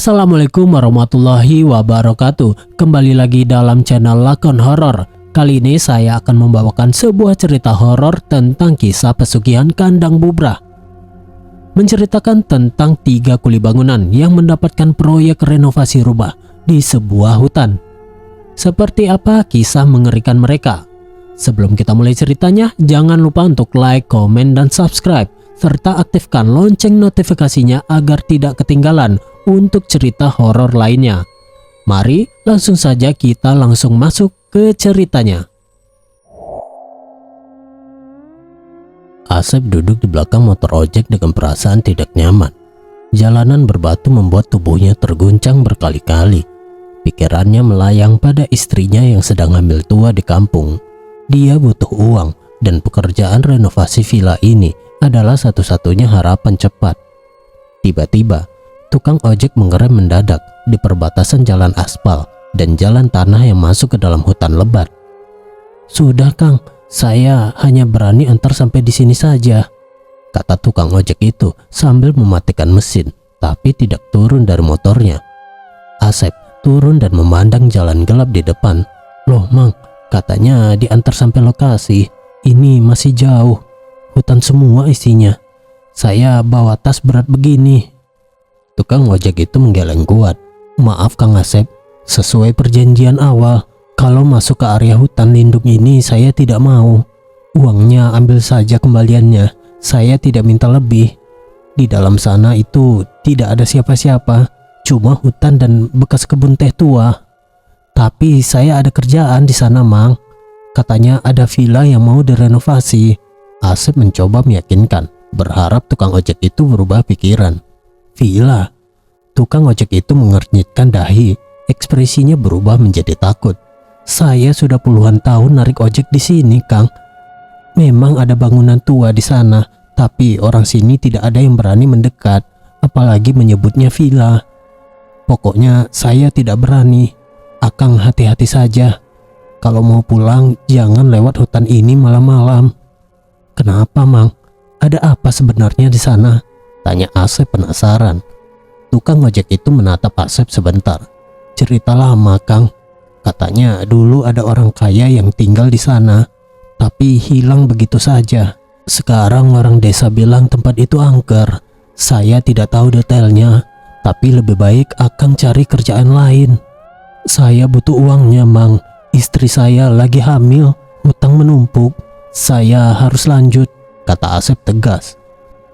Assalamualaikum warahmatullahi wabarakatuh. Kembali lagi dalam channel Lakon Horor. Kali ini saya akan membawakan sebuah cerita horor tentang kisah pesugihan kandang bubrah. Menceritakan tentang 3 kuli bangunan yang mendapatkan proyek renovasi rumah di sebuah hutan. Seperti apa kisah mengerikan mereka? Sebelum kita mulai ceritanya, jangan lupa untuk like, komen, dan subscribe, serta aktifkan lonceng notifikasinya agar tidak ketinggalan untuk cerita horor lainnya. Mari langsung saja kita langsung masuk ke ceritanya. Asep duduk di belakang motor ojek dengan perasaan tidak nyaman. Jalanan berbatu membuat tubuhnya terguncang berkali-kali. Pikirannya melayang pada istrinya yang sedang hamil tua di kampung. Dia butuh uang dan pekerjaan renovasi villa ini adalah satu-satunya harapan cepat. Tiba-tiba, tukang ojek mengerem mendadak di perbatasan jalan aspal dan jalan tanah yang masuk ke dalam hutan lebat. "Sudah Kang, saya hanya berani antar sampai di sini saja," kata tukang ojek itu sambil mematikan mesin, tapi tidak turun dari motornya. Asep turun dan memandang jalan gelap di depan. "Loh Mang, katanya diantar sampai lokasi. Ini masih jauh. Hutan semua isinya. Saya bawa tas berat begini." Tukang ojek itu menggeleng kuat. "Maaf Kang Asep, sesuai perjanjian awal, kalau masuk ke area hutan lindung ini saya tidak mau. Uangnya ambil saja kembaliannya, saya tidak minta lebih. Di dalam sana itu tidak ada siapa-siapa, cuma hutan dan bekas kebun teh tua. Tapi saya ada kerjaan di sana Mang, katanya ada villa yang mau direnovasi." Asep mencoba meyakinkan, berharap tukang ojek itu berubah pikiran. "Villa?" Tukang ojek itu mengernyitkan dahi, ekspresinya berubah menjadi takut. "Saya sudah puluhan tahun narik ojek di sini, Kang. Memang ada bangunan tua di sana, tapi orang sini tidak ada yang berani mendekat, apalagi menyebutnya villa. Pokoknya saya tidak berani. Akang hati-hati saja. Kalau mau pulang, jangan lewat hutan ini malam-malam." "Kenapa, Mang? Ada apa sebenarnya di sana?" tanya Asep penasaran. Tukang ojek itu menatap Asep sebentar. "Cerita lama, Kang. Katanya dulu ada orang kaya yang tinggal di sana, tapi hilang begitu saja. Sekarang orang desa bilang tempat itu angker. Saya tidak tahu detailnya, tapi lebih baik Akang cari kerjaan lain. Saya butuh uangnya, Mang. Istri saya lagi hamil, hutang menumpuk. Saya harus lanjut," kata Asep tegas.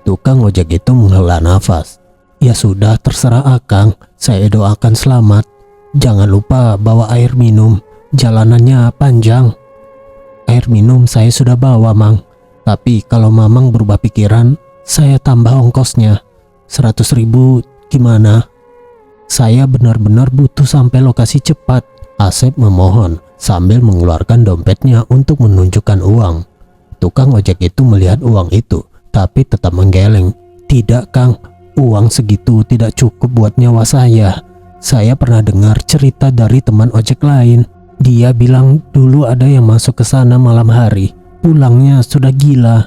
Tukang ojek itu menghela nafas. "Ya sudah, terserah Akang, saya doakan selamat. Jangan lupa bawa air minum, jalanannya panjang." "Air minum saya sudah bawa Mang, tapi kalau Mamang berubah pikiran, saya tambah ongkosnya. 100.000 gimana? Saya benar-benar butuh sampai lokasi cepat." Asep memohon sambil mengeluarkan dompetnya untuk menunjukkan uang. Tukang ojek itu melihat uang itu, tapi tetap menggeleng. "Tidak Kang, uang segitu tidak cukup buat nyawa saya. Saya pernah dengar cerita dari teman ojek lain. Dia bilang dulu ada yang masuk ke sana malam hari, pulangnya sudah gila.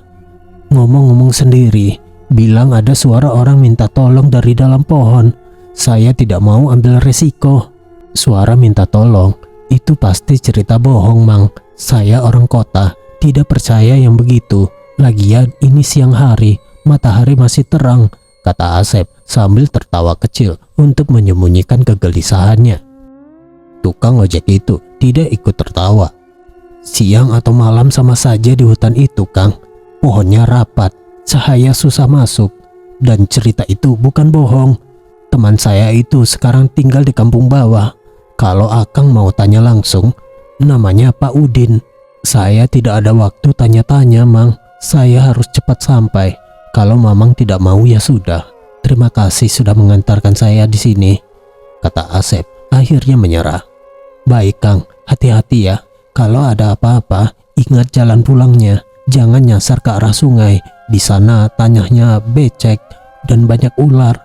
Ngomong-ngomong sendiri, bilang ada suara orang minta tolong dari dalam pohon. Saya tidak mau ambil resiko." "Suara minta tolong? Itu pasti cerita bohong, Mang. Saya orang kota, tidak percaya yang begitu. Lagian ini siang hari, matahari masih terang," kata Asep sambil tertawa kecil untuk menyembunyikan kegelisahannya. Tukang ojek itu tidak ikut tertawa. "Siang atau malam sama saja di hutan itu, Kang. Pohonnya rapat, cahaya susah masuk, dan cerita itu bukan bohong. Teman saya itu sekarang tinggal di kampung bawah. Kalau Akang mau tanya langsung, namanya Pak Udin. Saya tidak ada waktu tanya-tanya, Mang. Saya harus cepat sampai. Kalau Mamang tidak mau ya sudah. Terima kasih sudah mengantarkan saya di sini," kata Asep akhirnya menyerah. "Baik Kang, hati-hati ya. Kalau ada apa-apa, ingat jalan pulangnya. Jangan nyasar ke arah sungai. Di sana tanahnya becek dan banyak ular,"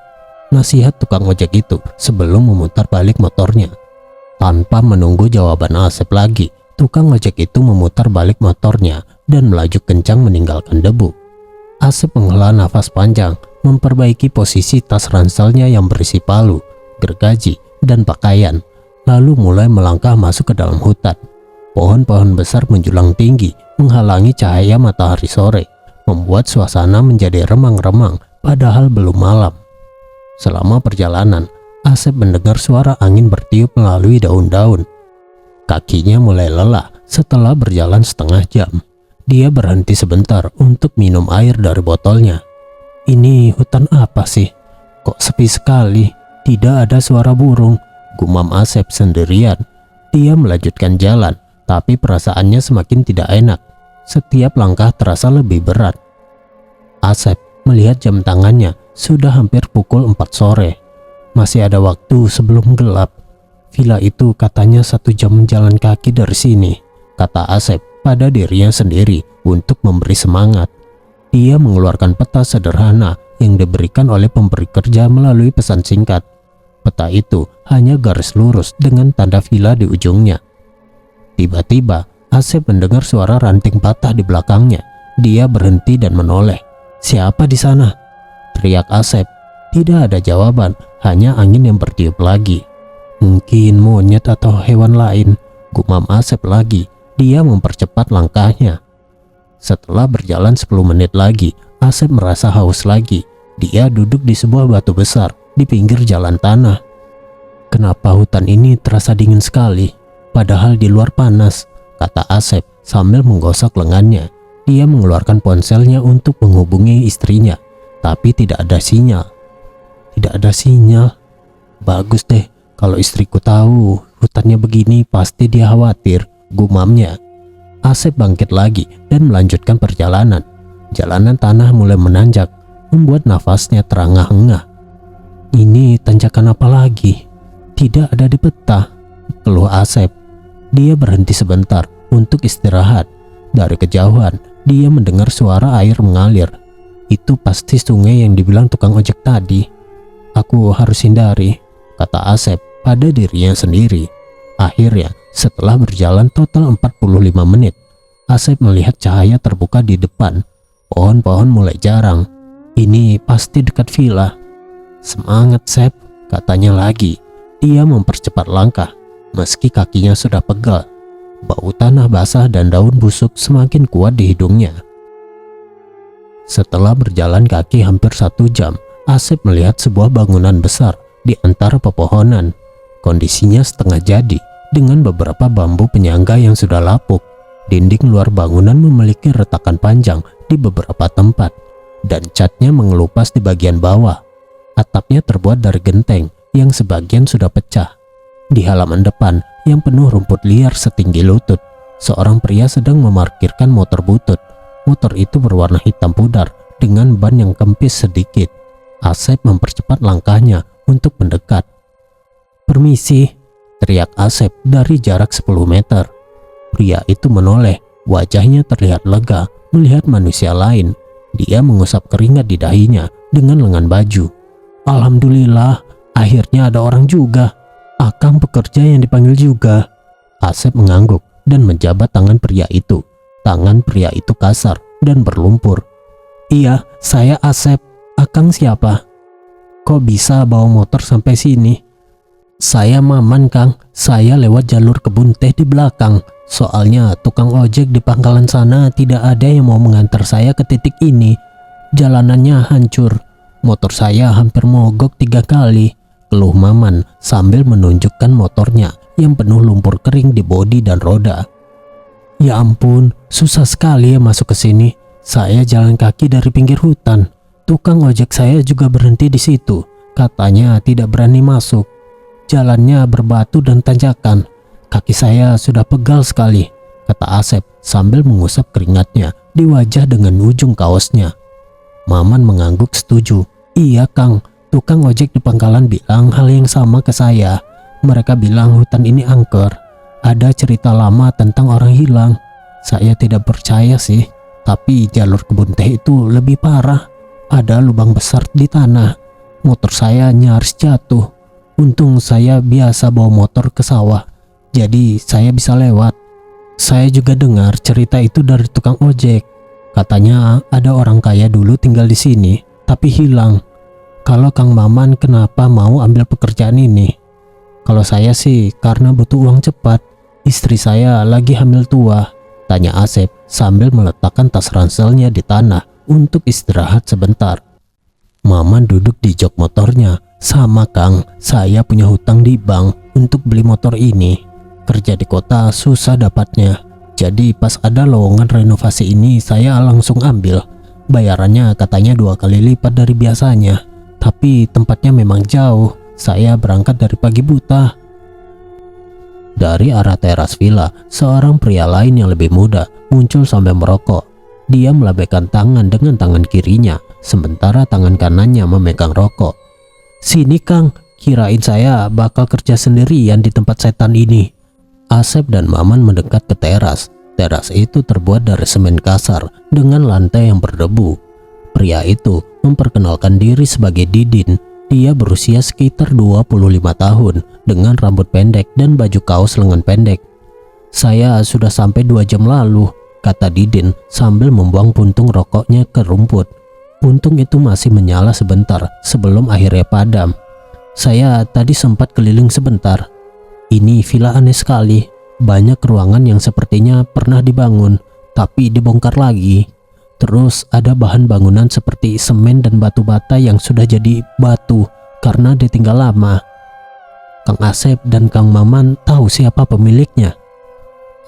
nasihat tukang ojek itu sebelum memutar balik motornya. Tanpa menunggu jawaban Asep lagi, tukang ojek itu memutar balik motornya dan melaju kencang meninggalkan debu. Asep menghela nafas panjang, memperbaiki posisi tas ranselnya yang berisi palu, gergaji, dan pakaian, lalu mulai melangkah masuk ke dalam hutan. Pohon-pohon besar menjulang tinggi menghalangi cahaya matahari sore, membuat suasana menjadi remang-remang padahal belum malam. Selama perjalanan, Asep mendengar suara angin bertiup melalui daun-daun. Kakinya mulai lelah setelah berjalan setengah jam. Dia berhenti sebentar untuk minum air dari botolnya. Ini hutan apa sih? Kok sepi sekali? Tidak ada suara burung, gumam Asep sendirian. Dia melanjutkan jalan, tapi perasaannya semakin tidak enak. Setiap langkah terasa lebih berat. Asep melihat jam tangannya, sudah hampir pukul 4 sore. Masih ada waktu sebelum gelap. Villa itu katanya 1 jam jalan kaki dari sini, kata Asep pada dirinya sendiri untuk memberi semangat. Dia mengeluarkan peta sederhana yang diberikan oleh pemberi kerja melalui pesan singkat. Peta itu hanya garis lurus dengan tanda villa di ujungnya. Tiba-tiba Asep mendengar suara ranting patah di belakangnya. Dia berhenti dan menoleh. "Siapa di sana?" teriak Asep. Tidak ada jawaban, hanya angin yang bertiup lagi. "Mungkin monyet atau hewan lain," gumam Asep lagi. Dia mempercepat langkahnya. Setelah berjalan 10 menit lagi, Asep merasa haus lagi. Dia duduk di sebuah batu besar di pinggir jalan tanah. "Kenapa hutan ini terasa dingin sekali, padahal di luar panas?" kata Asep sambil menggosok lengannya. Dia mengeluarkan ponselnya untuk menghubungi istrinya, tapi tidak ada sinyal. Tidak ada sinyal. Bagus deh, kalau istriku tahu hutannya begini pasti dia khawatir, gumamnya. Asep bangkit lagi dan melanjutkan perjalanan. Jalanan tanah mulai menanjak, membuat nafasnya terengah-engah. Ini tanjakan apa lagi? Tidak ada di peta, keluh Asep. Dia berhenti sebentar untuk istirahat. Dari kejauhan, dia mendengar suara air mengalir. Itu pasti sungai yang dibilang tukang ojek tadi. Aku harus hindari, kata Asep pada dirinya sendiri. Akhirnya, setelah berjalan total 45 menit, Asep melihat cahaya terbuka di depan. Pohon-pohon mulai jarang. Ini pasti dekat villa. Semangat, Sep, katanya lagi. Dia mempercepat langkah, meski kakinya sudah pegal. Bau tanah basah dan daun busuk semakin kuat di hidungnya. Setelah berjalan kaki hampir 1 jam, Asep melihat sebuah bangunan besar di antara pepohonan. Kondisinya setengah jadi, dengan beberapa bambu penyangga yang sudah lapuk. Dinding luar bangunan memiliki retakan panjang di beberapa tempat, dan catnya mengelupas di bagian bawah. Atapnya terbuat dari genteng yang sebagian sudah pecah. Di halaman depan yang penuh rumput liar setinggi lutut, seorang pria sedang memarkirkan motor butut. Motor itu berwarna hitam pudar dengan ban yang kempis sedikit. Asep mempercepat langkahnya untuk mendekat. "Permisi," teriak Asep dari jarak 10 meter. Pria itu menoleh, wajahnya terlihat lega melihat manusia lain. Dia mengusap keringat di dahinya dengan lengan baju. "Alhamdulillah, akhirnya ada orang juga. Akang pekerja yang dipanggil juga." Asep mengangguk dan menjabat tangan pria itu. Tangan pria itu kasar dan berlumpur. "Iya, saya Asep. Akang siapa? Kok bisa bawa motor sampai sini?" "Saya Maman, Kang. Saya lewat jalur kebun teh di belakang. Soalnya tukang ojek di pangkalan sana tidak ada yang mau mengantar saya ke titik ini. Jalanannya hancur. Motor saya hampir mogok 3 kali. Keluh Maman sambil menunjukkan motornya yang penuh lumpur kering di bodi dan roda. "Ya ampun, susah sekali ya masuk ke sini. Saya jalan kaki dari pinggir hutan. Tukang ojek saya juga berhenti di situ. Katanya tidak berani masuk. Jalannya berbatu dan tanjakan. Kaki saya sudah pegal sekali," kata Asep sambil mengusap keringatnya di wajah dengan ujung kaosnya. Maman mengangguk setuju. "Iya, Kang. Tukang ojek di pangkalan bilang hal yang sama ke saya. Mereka bilang hutan ini angker. Ada cerita lama tentang orang hilang. Saya tidak percaya sih. Tapi jalur kebun teh itu lebih parah. Ada lubang besar di tanah. Motor saya nyaris jatuh. Untung saya biasa bawa motor ke sawah, jadi saya bisa lewat. Saya juga dengar cerita itu dari tukang ojek. Katanya ada orang kaya dulu tinggal di sini, tapi hilang. Kalau Kang Maman kenapa mau ambil pekerjaan ini? Kalau saya sih karena butuh uang cepat. Istri saya lagi hamil tua, tanya Asep sambil meletakkan tas ranselnya di tanah untuk istirahat sebentar. Maman duduk di jok motornya. Sama Kang, saya punya hutang di bank untuk beli motor ini. Kerja di kota susah dapatnya. Jadi pas ada lowongan renovasi ini saya langsung ambil. Bayarannya katanya 2 kali lipat dari biasanya. Tapi tempatnya memang jauh. Saya berangkat dari pagi buta. Dari arah teras villa, seorang pria lain yang lebih muda muncul sambil merokok. Dia melambaikan tangan dengan tangan kirinya, sementara tangan kanannya memegang rokok. Sini Kang, kirain saya bakal kerja sendirian di tempat setan ini. Asep dan Maman mendekat ke teras. Teras itu terbuat dari semen kasar dengan lantai yang berdebu. Pria itu memperkenalkan diri sebagai Didin. Dia berusia sekitar 25 tahun dengan rambut pendek dan baju kaos lengan pendek. Saya sudah sampai 2 jam lalu, kata Didin sambil membuang puntung rokoknya ke rumput. Puntung itu masih menyala sebentar sebelum akhirnya padam. Saya tadi sempat keliling sebentar. Ini villa aneh sekali. Banyak ruangan yang sepertinya pernah dibangun, tapi dibongkar lagi. Terus ada bahan bangunan seperti semen dan batu bata yang sudah jadi batu karena ditinggal lama. Kang Asep dan Kang Maman tahu siapa pemiliknya?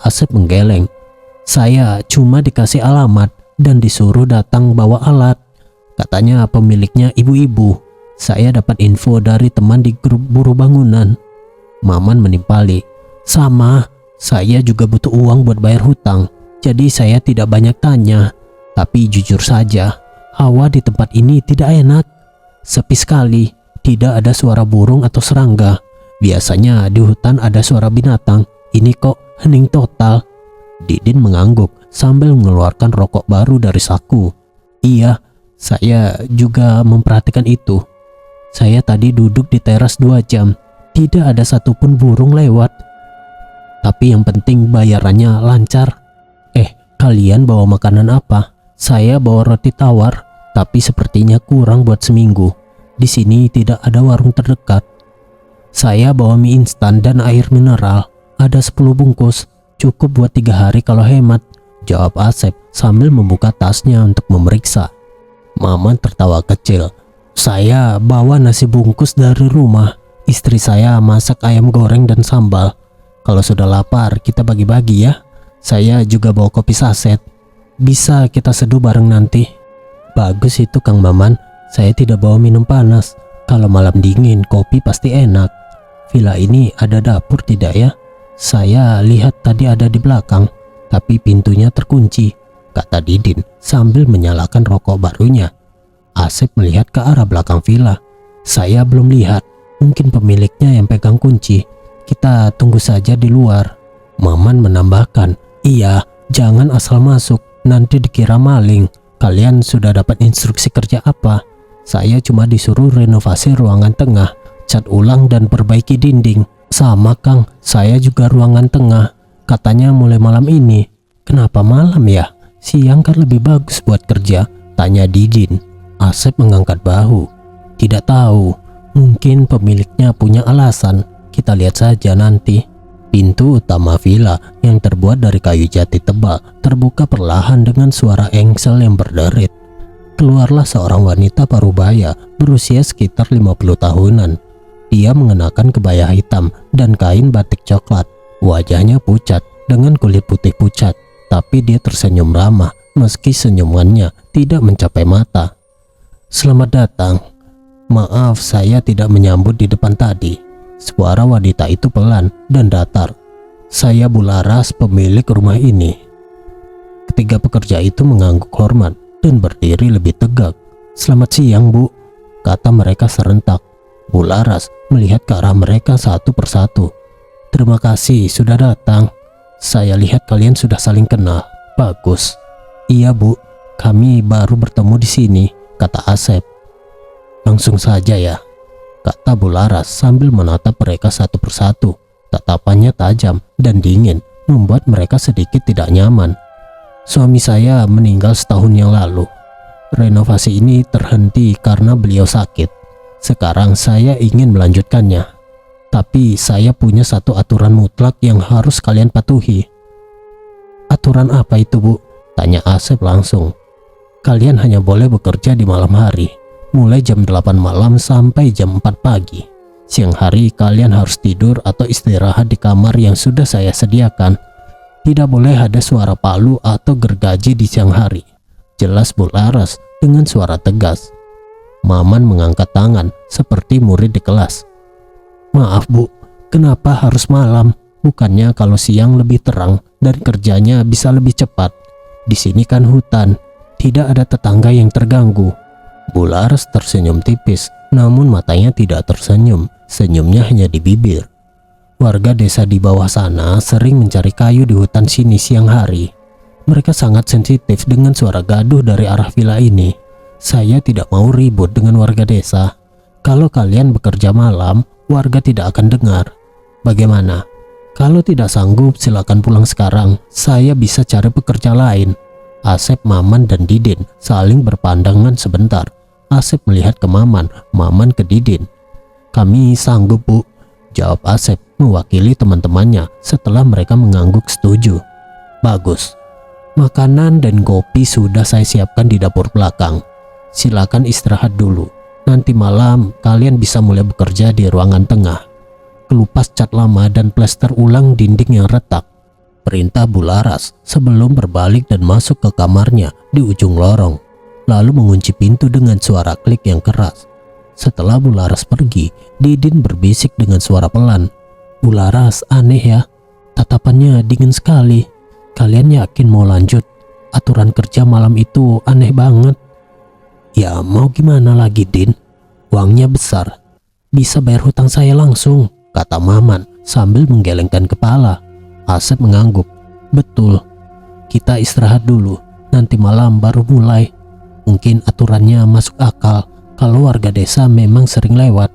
Asep menggeleng. Saya cuma dikasih alamat dan disuruh datang bawa alat. Katanya pemiliknya ibu-ibu. Saya dapat info dari teman di grup buruh bangunan. Maman menimpali. Sama, saya juga butuh uang buat bayar hutang. Jadi saya tidak banyak tanya. Tapi jujur saja, hawa di tempat ini tidak enak. Sepi sekali, tidak ada suara burung atau serangga. Biasanya di hutan ada suara binatang. Ini kok hening total. Didin mengangguk sambil mengeluarkan rokok baru dari saku. Iya, saya juga memperhatikan itu. Saya tadi duduk di teras 2 jam. Tidak ada satupun burung lewat. Tapi yang penting bayarannya lancar. Kalian bawa makanan apa? Saya bawa roti tawar, tapi sepertinya kurang buat seminggu. Di sini tidak ada warung terdekat. Saya bawa mie instan dan air mineral. Ada 10 bungkus, cukup buat 3 hari kalau hemat, jawab Asep sambil membuka tasnya untuk memeriksa. Maman tertawa kecil. Saya bawa nasi bungkus dari rumah. Istri saya masak ayam goreng dan sambal. Kalau sudah lapar kita bagi-bagi ya. Saya juga bawa kopi saset. Bisa kita seduh bareng nanti. Bagus itu Kang Maman. Saya tidak bawa minum panas. Kalau malam dingin kopi pasti enak. Villa ini ada dapur tidak ya? Saya lihat tadi ada di belakang, tapi pintunya terkunci, kata Didin sambil menyalakan rokok barunya. Asep melihat ke arah belakang villa. Saya belum lihat. Mungkin pemiliknya yang pegang kunci. Kita tunggu saja di luar. Maman menambahkan, iya, jangan asal masuk. Nanti dikira maling. Kalian sudah dapat instruksi kerja apa? Saya cuma disuruh renovasi ruangan tengah, cat ulang dan perbaiki dinding. Sama Kang, saya juga ruangan tengah. Katanya mulai malam ini. Kenapa malam ya? Siang kan lebih bagus buat kerja, tanya Didin. Asep mengangkat bahu. Tidak tahu, mungkin pemiliknya punya alasan. Kita lihat saja nanti. Pintu utama villa yang terbuat dari kayu jati tebal terbuka perlahan dengan suara engsel yang berderit. Keluarlah seorang wanita parubaya berusia sekitar 50 tahunan. Dia mengenakan kebaya hitam dan kain batik coklat. Wajahnya pucat dengan kulit putih pucat, tapi dia tersenyum ramah meski senyumannya tidak mencapai mata. Selamat datang. Maaf saya tidak menyambut di depan tadi. Suara wanita itu pelan dan datar. Saya Bularas, pemilik rumah ini. Ketiga pekerja itu mengangguk hormat dan berdiri lebih tegak. Selamat siang Bu, kata mereka serentak. Bularas melihat ke arah mereka satu persatu. Terima kasih sudah datang. Saya lihat kalian sudah saling kenal. Bagus. Iya Bu, kami baru bertemu di sini, kata Asep. Langsung saja ya, kata Bularas sambil menatap mereka satu persatu. Tatapannya tajam dan dingin membuat mereka sedikit tidak nyaman. Suami saya meninggal setahun yang lalu. Renovasi ini terhenti karena beliau sakit. Sekarang saya ingin melanjutkannya. Tapi saya punya satu aturan mutlak yang harus kalian patuhi. Aturan apa itu, Bu? Tanya Asep langsung. Kalian hanya boleh bekerja di malam hari, mulai jam 8 malam sampai jam 4 pagi. Siang hari kalian harus tidur atau istirahat di kamar yang sudah saya sediakan. Tidak boleh ada suara palu atau gergaji di siang hari. Jelas Bu Laras dengan suara tegas. Maman mengangkat tangan seperti murid di kelas. Maaf Bu, kenapa harus malam? Bukannya kalau siang lebih terang dan kerjanya bisa lebih cepat. Di sini kan hutan, tidak ada tetangga yang terganggu. Bu Laras tersenyum tipis, namun matanya tidak tersenyum. Senyumnya hanya di bibir. Warga desa di bawah sana sering mencari kayu di hutan sini siang hari. Mereka sangat sensitif dengan suara gaduh dari arah villa ini. Saya tidak mau ribut dengan warga desa. Kalau kalian bekerja malam, warga tidak akan dengar. Bagaimana? Kalau tidak sanggup, silakan pulang sekarang. Saya bisa cari pekerja lain. Asep, Maman, dan Didin saling berpandangan sebentar. Asep melihat ke Maman, Maman ke Didin. Kami sanggup, Bu, jawab Asep mewakili teman-temannya setelah mereka mengangguk setuju. Bagus. Makanan dan kopi sudah saya siapkan di dapur belakang. Silakan istirahat dulu. Nanti malam kalian bisa mulai bekerja di ruangan tengah. Kelupas cat lama dan plester ulang dinding yang retak. Perintah Bu Laras sebelum berbalik dan masuk ke kamarnya di ujung lorong. Lalu mengunci pintu dengan suara klik yang keras. Setelah Bu Laras pergi, Didin berbisik dengan suara pelan. Bu Laras, aneh ya. Tatapannya dingin sekali. Kalian yakin mau lanjut? Aturan kerja malam itu aneh banget. Ya mau gimana lagi, Din? Uangnya besar. Bisa bayar hutang saya langsung, kata Maman sambil menggelengkan kepala. Asep mengangguk. Betul. Kita istirahat dulu. Nanti malam baru mulai. Mungkin aturannya masuk akal. Kalau warga desa memang sering lewat.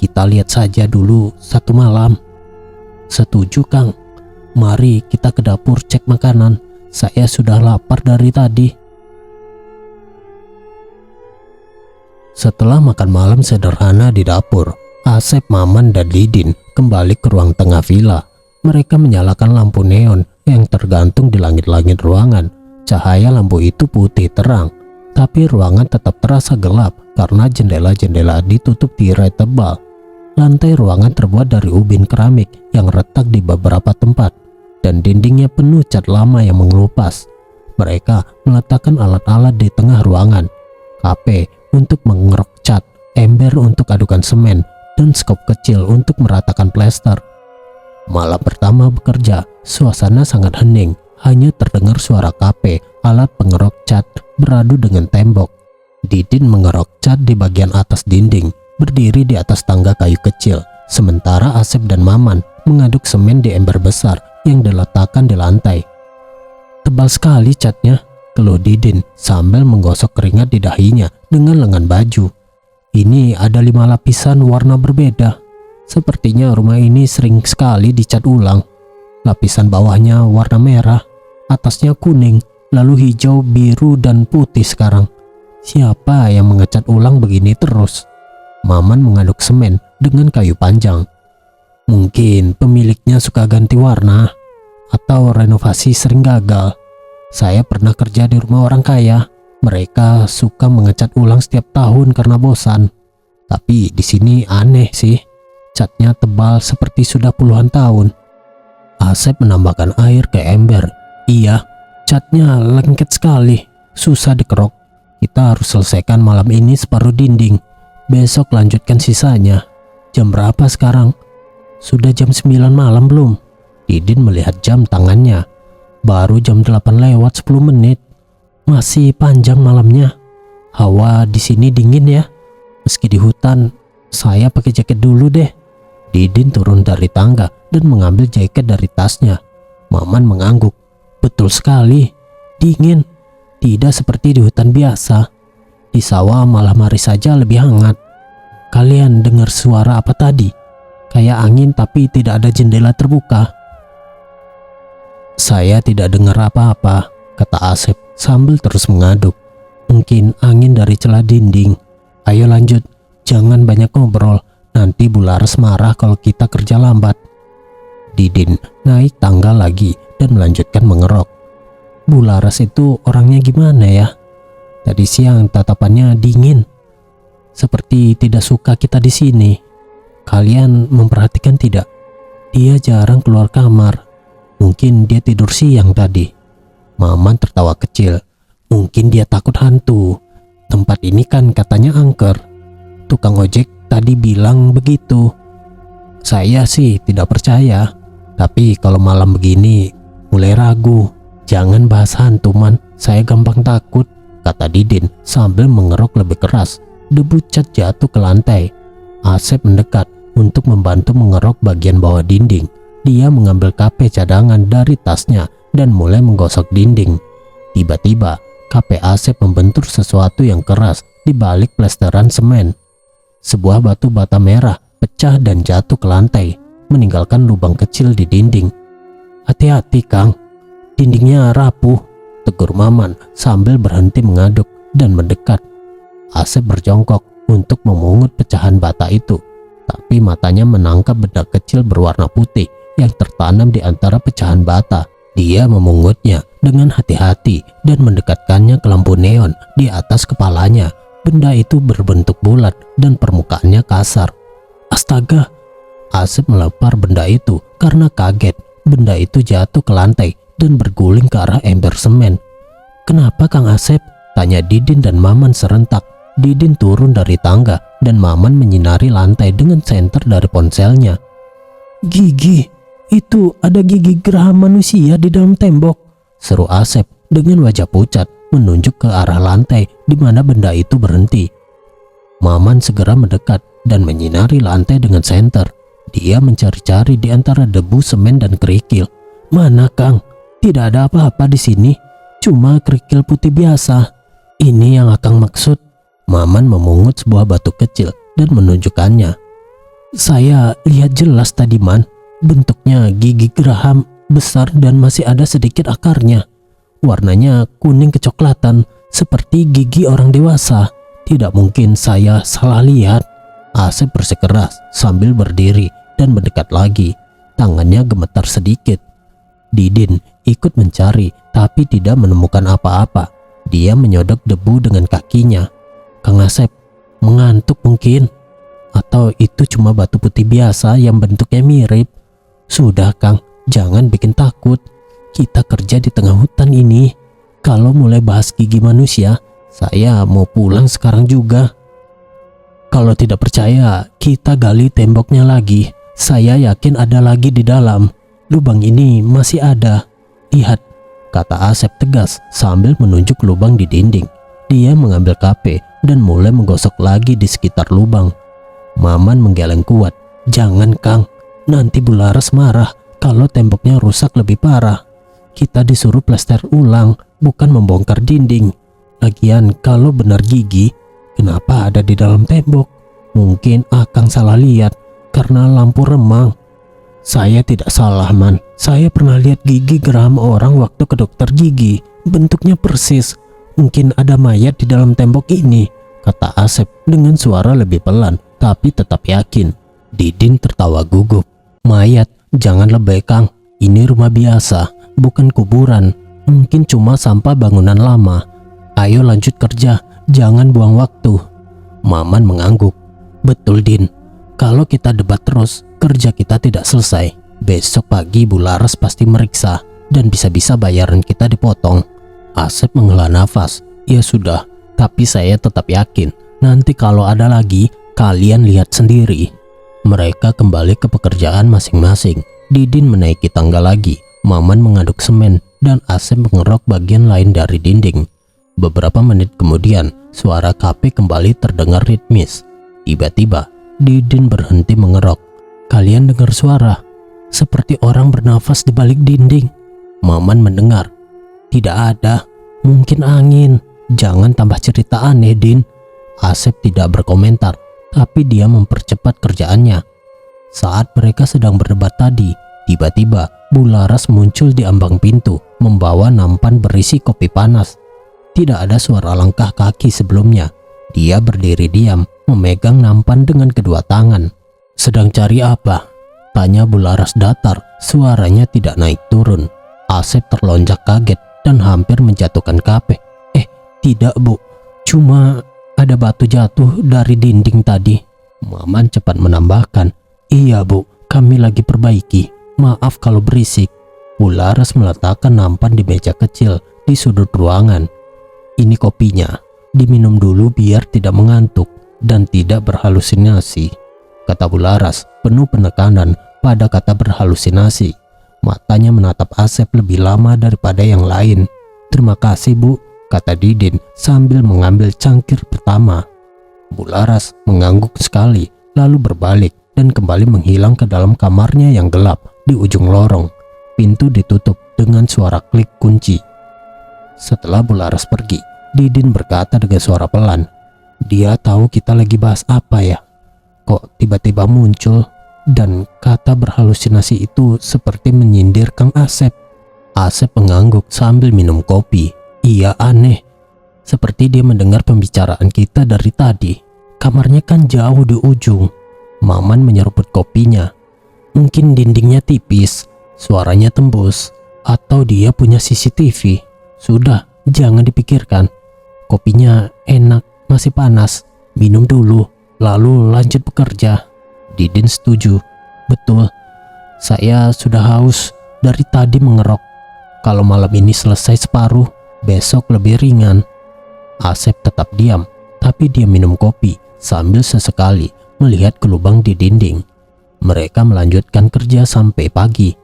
Kita lihat saja dulu satu malam. Setuju, Kang. Mari kita ke dapur cek makanan. Saya sudah lapar dari tadi. Setelah makan malam sederhana di dapur, Asep, Maman, dan Didin kembali ke ruang tengah villa. Mereka menyalakan lampu neon yang tergantung di langit-langit ruangan. Cahaya lampu itu putih terang, tapi ruangan tetap terasa gelap karena jendela-jendela ditutup tirai tebal. Lantai ruangan terbuat dari ubin keramik yang retak di beberapa tempat, dan dindingnya penuh cat lama yang mengelupas. Mereka meletakkan alat-alat di tengah ruangan. HP untuk mengerok cat, ember untuk adukan semen, dan skop kecil untuk meratakan plester. Malam pertama bekerja, suasana sangat hening. Hanya terdengar suara KP, alat pengerok cat, beradu dengan tembok. Didin mengerok cat di bagian atas dinding, berdiri di atas tangga kayu kecil. Sementara Asep dan Maman mengaduk semen di ember besar yang diletakkan di lantai. Tebal sekali catnya, keluh Didin sambil menggosok keringat di dahinya dengan lengan baju. Ini ada 5 lapisan warna berbeda. Sepertinya rumah ini sering sekali dicat ulang. Lapisan bawahnya warna merah, atasnya kuning, lalu hijau, biru, dan putih sekarang. Siapa yang mengecat ulang begini terus? Maman mengaduk semen dengan kayu panjang. Mungkin pemiliknya suka ganti warna, atau renovasi sering gagal. Saya pernah kerja di rumah orang kaya. Mereka suka mengecat ulang setiap tahun karena bosan. Tapi di sini aneh sih. Catnya tebal seperti sudah puluhan tahun. Asep menambahkan air ke ember. Iya, catnya lengket sekali. Susah dikerok. Kita harus selesaikan malam ini separuh dinding. Besok lanjutkan sisanya. Jam berapa sekarang? Sudah jam 9 malam belum? Didin melihat jam tangannya. Baru jam 8 lewat 10 menit. Masih panjang malamnya. Hawa di sini dingin ya. Meski di hutan, saya pakai jaket dulu deh. Didin turun dari tangga dan mengambil jaket dari tasnya. Maman mengangguk. Betul sekali. Dingin. Tidak seperti di hutan biasa. Di sawah malam hari saja lebih hangat. Kalian dengar suara apa tadi? Kayak angin tapi tidak ada jendela terbuka. Saya tidak dengar apa-apa, kata Asep sambil terus mengaduk. Mungkin angin dari celah dinding. Ayo lanjut. jangan banyak ngobrol. Nanti Bu Laras marah kalau kita kerja lambat. Didin naik tangga lagi dan melanjutkan mengerok. Bu Laras itu orangnya gimana ya? Tadi siang tatapannya dingin, seperti tidak suka kita di sini. Kalian memperhatikan tidak? Dia jarang keluar kamar. Mungkin dia tidur siang tadi. Maman tertawa kecil. Mungkin dia takut hantu. Tempat ini kan katanya angker. Tukang ojek tadi bilang begitu. Saya sih tidak percaya. Tapi kalau malam begini mulai ragu. Jangan bahas hantu man, saya gampang takut, kata Didin sambil mengerok lebih keras. Debu cat jatuh ke lantai. Asep mendekat untuk membantu mengerok bagian bawah dinding. Dia mengambil KP cadangan dari tasnya dan mulai menggosok dinding. Tiba-tiba KP Asep membentur sesuatu yang keras di balik plesteran semen. Sebuah batu bata merah pecah dan jatuh ke lantai, meninggalkan lubang kecil di dinding. Hati-hati Kang, dindingnya rapuh, tegur Maman sambil berhenti mengaduk dan mendekat. Asep berjongkok untuk memungut pecahan bata itu, tapi matanya menangkap benda kecil berwarna putih yang tertanam di antara pecahan bata. Dia memungutnya dengan hati-hati dan mendekatkannya ke lampu neon di atas kepalanya. Benda itu berbentuk bulat dan permukaannya kasar. Astaga! Asep melempar benda itu karena kaget. Benda itu jatuh ke lantai dan berguling ke arah ember semen. Kenapa Kang Asep? Tanya Didin dan Maman serentak. Didin turun dari tangga dan Maman menyinari lantai dengan senter dari ponselnya. Gigi, itu ada gigi geraham manusia di dalam tembok, seru Asep dengan wajah pucat menunjuk ke arah lantai di mana benda itu berhenti. Maman segera mendekat dan menyinari lantai dengan senter. Dia mencari-cari di antara debu, semen, dan kerikil. Mana Kang? Tidak ada apa-apa di sini, cuma kerikil putih biasa. Ini yang Akang maksud. Maman memungut sebuah batu kecil dan menunjukkannya. Saya lihat jelas tadi man, bentuknya gigi geraham besar dan masih ada sedikit akarnya. Warnanya kuning kecoklatan seperti gigi orang dewasa. Tidak mungkin saya salah lihat. Asep bersikeras sambil berdiri dan mendekat lagi. Tangannya gemetar sedikit. Didin ikut mencari tapi tidak menemukan apa-apa. Dia menyodok debu dengan kakinya. Kang Asep mengantuk mungkin. Atau itu cuma batu putih biasa yang bentuknya mirip. Sudah Kang, jangan bikin takut. Kita kerja di tengah hutan ini. Kalau mulai bahas gigi manusia, saya mau pulang sekarang juga. Kalau tidak percaya, kita gali temboknya lagi. Saya yakin ada lagi di dalam. Lubang ini masih ada. Lihat, kata Asep tegas sambil menunjuk lubang di dinding. Dia mengambil KP dan mulai menggosok lagi di sekitar lubang. Maman menggeleng kuat. Jangan Kang, nanti Bu Laras marah kalau temboknya rusak lebih parah. Kita disuruh plester ulang, bukan membongkar dinding. Lagian kalau benar gigi, kenapa ada di dalam tembok? Mungkin Akang salah lihat karena lampu remang. Saya tidak salah man, saya pernah lihat gigi geraham orang waktu ke dokter gigi. Bentuknya persis. Mungkin ada mayat di dalam tembok ini, kata Asep dengan suara lebih pelan tapi tetap yakin. Didin tertawa gugup. Mayat, jangan lebay Kang. Ini rumah biasa, bukan kuburan. Mungkin cuma sampah bangunan lama. Ayo lanjut kerja, jangan buang waktu. Maman mengangguk. Betul Din, kalau kita debat terus, kerja kita tidak selesai. Besok pagi Bu Laras pasti meriksa dan bisa-bisa bayaran kita dipotong. Asep menghela nafas. Ya sudah, tapi saya tetap yakin nanti kalau ada lagi, kalian lihat sendiri. Mereka kembali ke pekerjaan masing-masing. Didin menaiki tangga lagi, Maman mengaduk semen, dan Asep mengerok bagian lain dari dinding. Beberapa menit kemudian, suara KP kembali terdengar ritmis. Tiba-tiba, Didin berhenti mengerok. Kalian dengar suara? Seperti orang bernafas di balik dinding. Maman mendengar. Tidak ada, mungkin angin. Jangan tambah cerita aneh, Din. Asep tidak berkomentar, tapi dia mempercepat kerjaannya. Saat mereka sedang berdebat tadi, tiba-tiba Bu Laras muncul di ambang pintu, membawa nampan berisi kopi panas. Tidak ada suara langkah kaki sebelumnya. Dia berdiri diam memegang nampan dengan kedua tangan. "Sedang cari apa?" tanya Bularas datar, suaranya tidak naik turun. Asep terlonjak kaget dan hampir menjatuhkan kape. Tidak Bu, cuma ada batu jatuh dari dinding tadi." Maman cepat menambahkan, "Iya Bu, kami lagi perbaiki. Maaf kalau berisik." Bularas meletakkan nampan di meja kecil di sudut ruangan. "Ini kopinya, diminum dulu biar tidak mengantuk dan tidak berhalusinasi," kata Bularas penuh penekanan pada kata berhalusinasi. Matanya menatap Asep lebih lama daripada yang lain. "Terima kasih Bu," kata Didin sambil mengambil cangkir pertama. Bularas mengangguk sekali, lalu berbalik dan kembali menghilang ke dalam kamarnya yang gelap di ujung lorong. Pintu ditutup dengan suara klik kunci. Setelah Bularas pergi, Didin berkata dengan suara pelan, "Dia tahu kita lagi bahas apa ya? Kok tiba-tiba muncul?" Dan kata berhalusinasi itu seperti menyindir Kang Asep. Asep mengangguk sambil minum kopi. "Iya, aneh. Seperti dia mendengar pembicaraan kita dari tadi. Kamarnya kan jauh di ujung." Maman menyeruput kopinya. "Mungkin dindingnya tipis, suaranya tembus, atau dia punya CCTV. Sudah, jangan dipikirkan. Kopinya enak, masih panas. Minum dulu, lalu lanjut bekerja." Didin setuju. "Betul, saya sudah haus dari tadi mengerok. Kalau malam ini selesai separuh, besok lebih ringan." Asep tetap diam, tapi dia minum kopi sambil sesekali melihat ke lubang di dinding. Mereka melanjutkan kerja sampai pagi.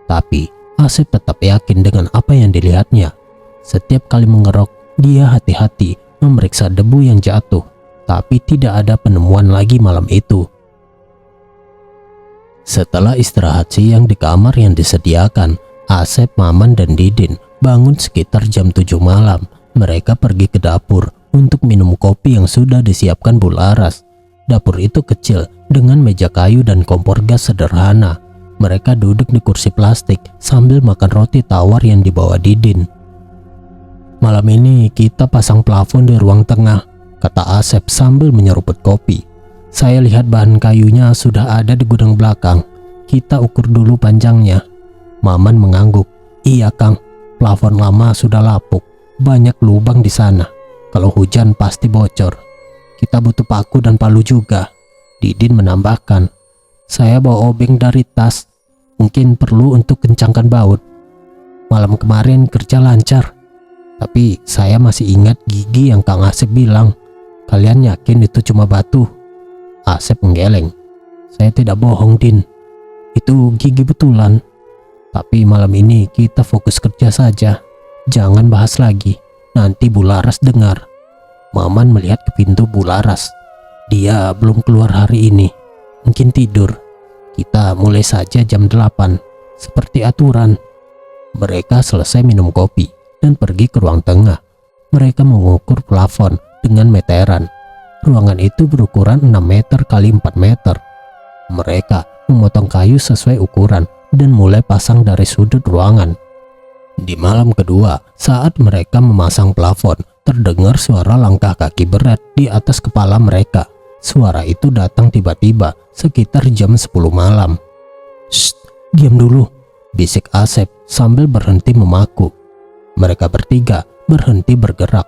Tapi Asep tetap yakin dengan apa yang dilihatnya. Setiap kali mengerok, dia hati-hati memeriksa debu yang jatuh, tapi tidak ada penemuan lagi malam itu. Setelah istirahat siang di kamar yang disediakan, Asep, Maman, dan Didin bangun sekitar jam 7 malam. Mereka pergi ke dapur untuk minum kopi yang sudah disiapkan Bularas. Dapur itu kecil dengan meja kayu dan kompor gas sederhana. Mereka duduk di kursi plastik sambil makan roti tawar yang dibawa Didin. "Malam ini kita pasang plafon di ruang tengah," kata Asep sambil menyeruput kopi. "Saya lihat bahan kayunya sudah ada di gudang belakang. Kita ukur dulu panjangnya." Maman mengangguk. "Iya Kang, plafon lama sudah lapuk. Banyak lubang di sana. Kalau hujan pasti bocor. Kita butuh paku dan palu juga." Didin menambahkan, "Saya bawa obeng dari tas. Mungkin perlu untuk kencangkan baut. Malam kemarin kerja lancar. Tapi saya masih ingat gigi yang Kang Asep bilang. Kalian yakin itu cuma batu?" Asep menggeleng. "Saya tidak bohong, Din. Itu gigi betulan. Tapi malam ini kita fokus kerja saja. Jangan bahas lagi, nanti Bularas dengar." Maman melihat ke pintu Bularas. "Dia belum keluar hari ini. Mungkin tidur. Kita mulai saja jam 8, seperti aturan." Mereka selesai minum kopi dan pergi ke ruang tengah. Mereka mengukur plafon dengan meteran. Ruangan itu berukuran 6 meter kali 4 meter. Mereka memotong kayu sesuai ukuran dan mulai pasang dari sudut ruangan. Di malam kedua, saat mereka memasang plafon, terdengar suara langkah kaki berat di atas kepala mereka. Suara itu datang tiba-tiba sekitar jam 10 malam. "Shh, diam dulu," bisik Asep sambil berhenti memaku. Mereka bertiga berhenti bergerak.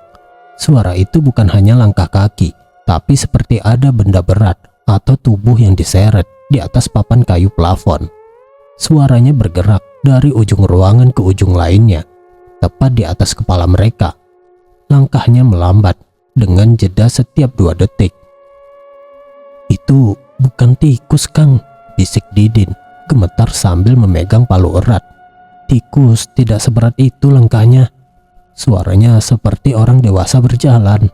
Suara itu bukan hanya langkah kaki, tapi seperti ada benda berat atau tubuh yang diseret di atas papan kayu plafon. Suaranya bergerak dari ujung ruangan ke ujung lainnya, tepat di atas kepala mereka. Langkahnya melambat dengan jeda setiap 2 detik. "Itu bukan tikus, Kang," bisik Didin, gemetar sambil memegang palu erat. "Tikus tidak seberat itu langkahnya. Suaranya seperti orang dewasa berjalan."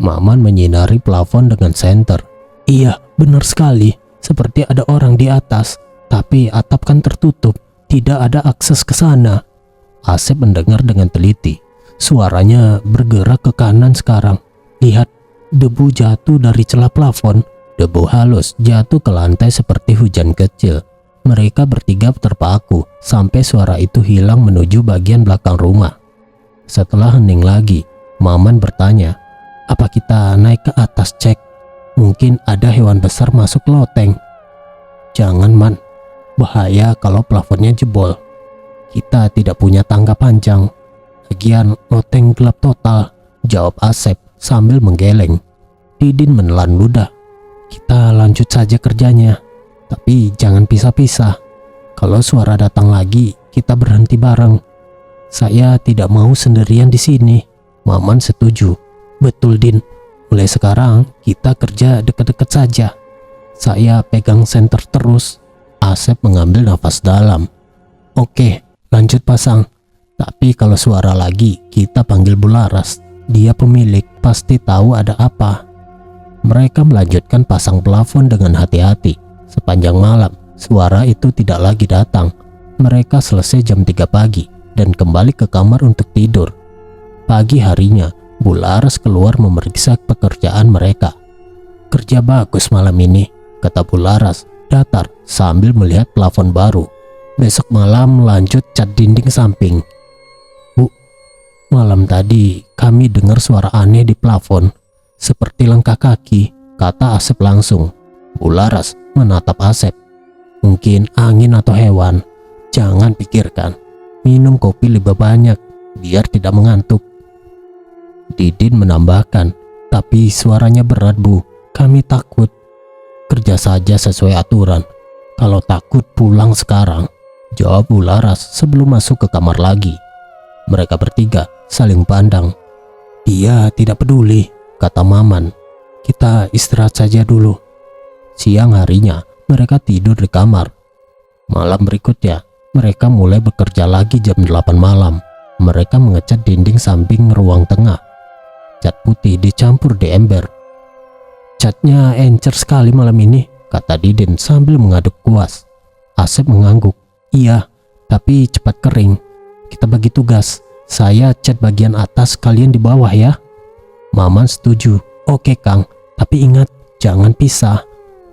Maman menyinari plafon dengan senter. "Iya, benar sekali. Seperti ada orang di atas. Tapi atap kan tertutup, tidak ada akses ke sana." Asep mendengar dengan teliti. Suaranya bergerak ke kanan sekarang. "Lihat, debu jatuh dari celah plafon." Debu halus jatuh ke lantai seperti hujan kecil. Mereka bertiga terpaku sampai suara itu hilang menuju bagian belakang rumah. Setelah hening lagi, Maman bertanya, "Apa kita naik ke atas cek?" Mungkin ada hewan besar masuk loteng. Jangan, Man. Bahaya kalau plafonnya jebol. Kita tidak punya tangga panjang. Lagian loteng gelap total, jawab Asep sambil menggeleng. Didin menelan ludah. Kita lanjut saja kerjanya, tapi jangan pisah-pisah. Kalau suara datang lagi, kita berhenti bareng. Saya tidak mau sendirian di sini. Maman setuju. Betul, Din. Mulai sekarang kita kerja dekat-dekat saja. Saya pegang senter terus. Asep mengambil nafas dalam. Oke, lanjut pasang. Tapi kalau suara lagi, kita panggil Bularas. Dia pemilik, pasti tahu ada apa. Mereka melanjutkan pasang plafon dengan hati-hati. Sepanjang malam, suara itu tidak lagi datang. Mereka selesai jam 3 pagi dan kembali ke kamar untuk tidur. Pagi harinya, Bularas keluar memeriksa pekerjaan mereka. Kerja bagus malam ini, kata Bularas datar sambil melihat plafon baru. Besok malam lanjut cat dinding samping. Bu, malam tadi kami dengar suara aneh di plafon, seperti langkah kaki, kata Asep langsung. Bularas menatap Asep. Mungkin angin atau hewan. Jangan pikirkan. Minum kopi lebih banyak, biar tidak mengantuk. Didin menambahkan, tapi suaranya berat, Bu. Kami takut. Kerja saja sesuai aturan. Kalau takut pulang sekarang, jawab Bularas sebelum masuk ke kamar lagi. Mereka bertiga saling pandang. Dia tidak peduli, kata Maman. Kita istirahat saja dulu. Siang harinya mereka tidur di kamar. Malam berikutnya mereka mulai bekerja lagi jam 8 malam. Mereka mengecat dinding samping ruang tengah. Cat putih dicampur di ember. Catnya encer sekali malam ini, kata Didin sambil mengaduk kuas. Asep mengangguk. Iya, tapi cepat kering. Kita bagi tugas. Saya cat bagian atas, kalian di bawah ya. Maman setuju. Oke Kang, tapi ingat jangan pisah.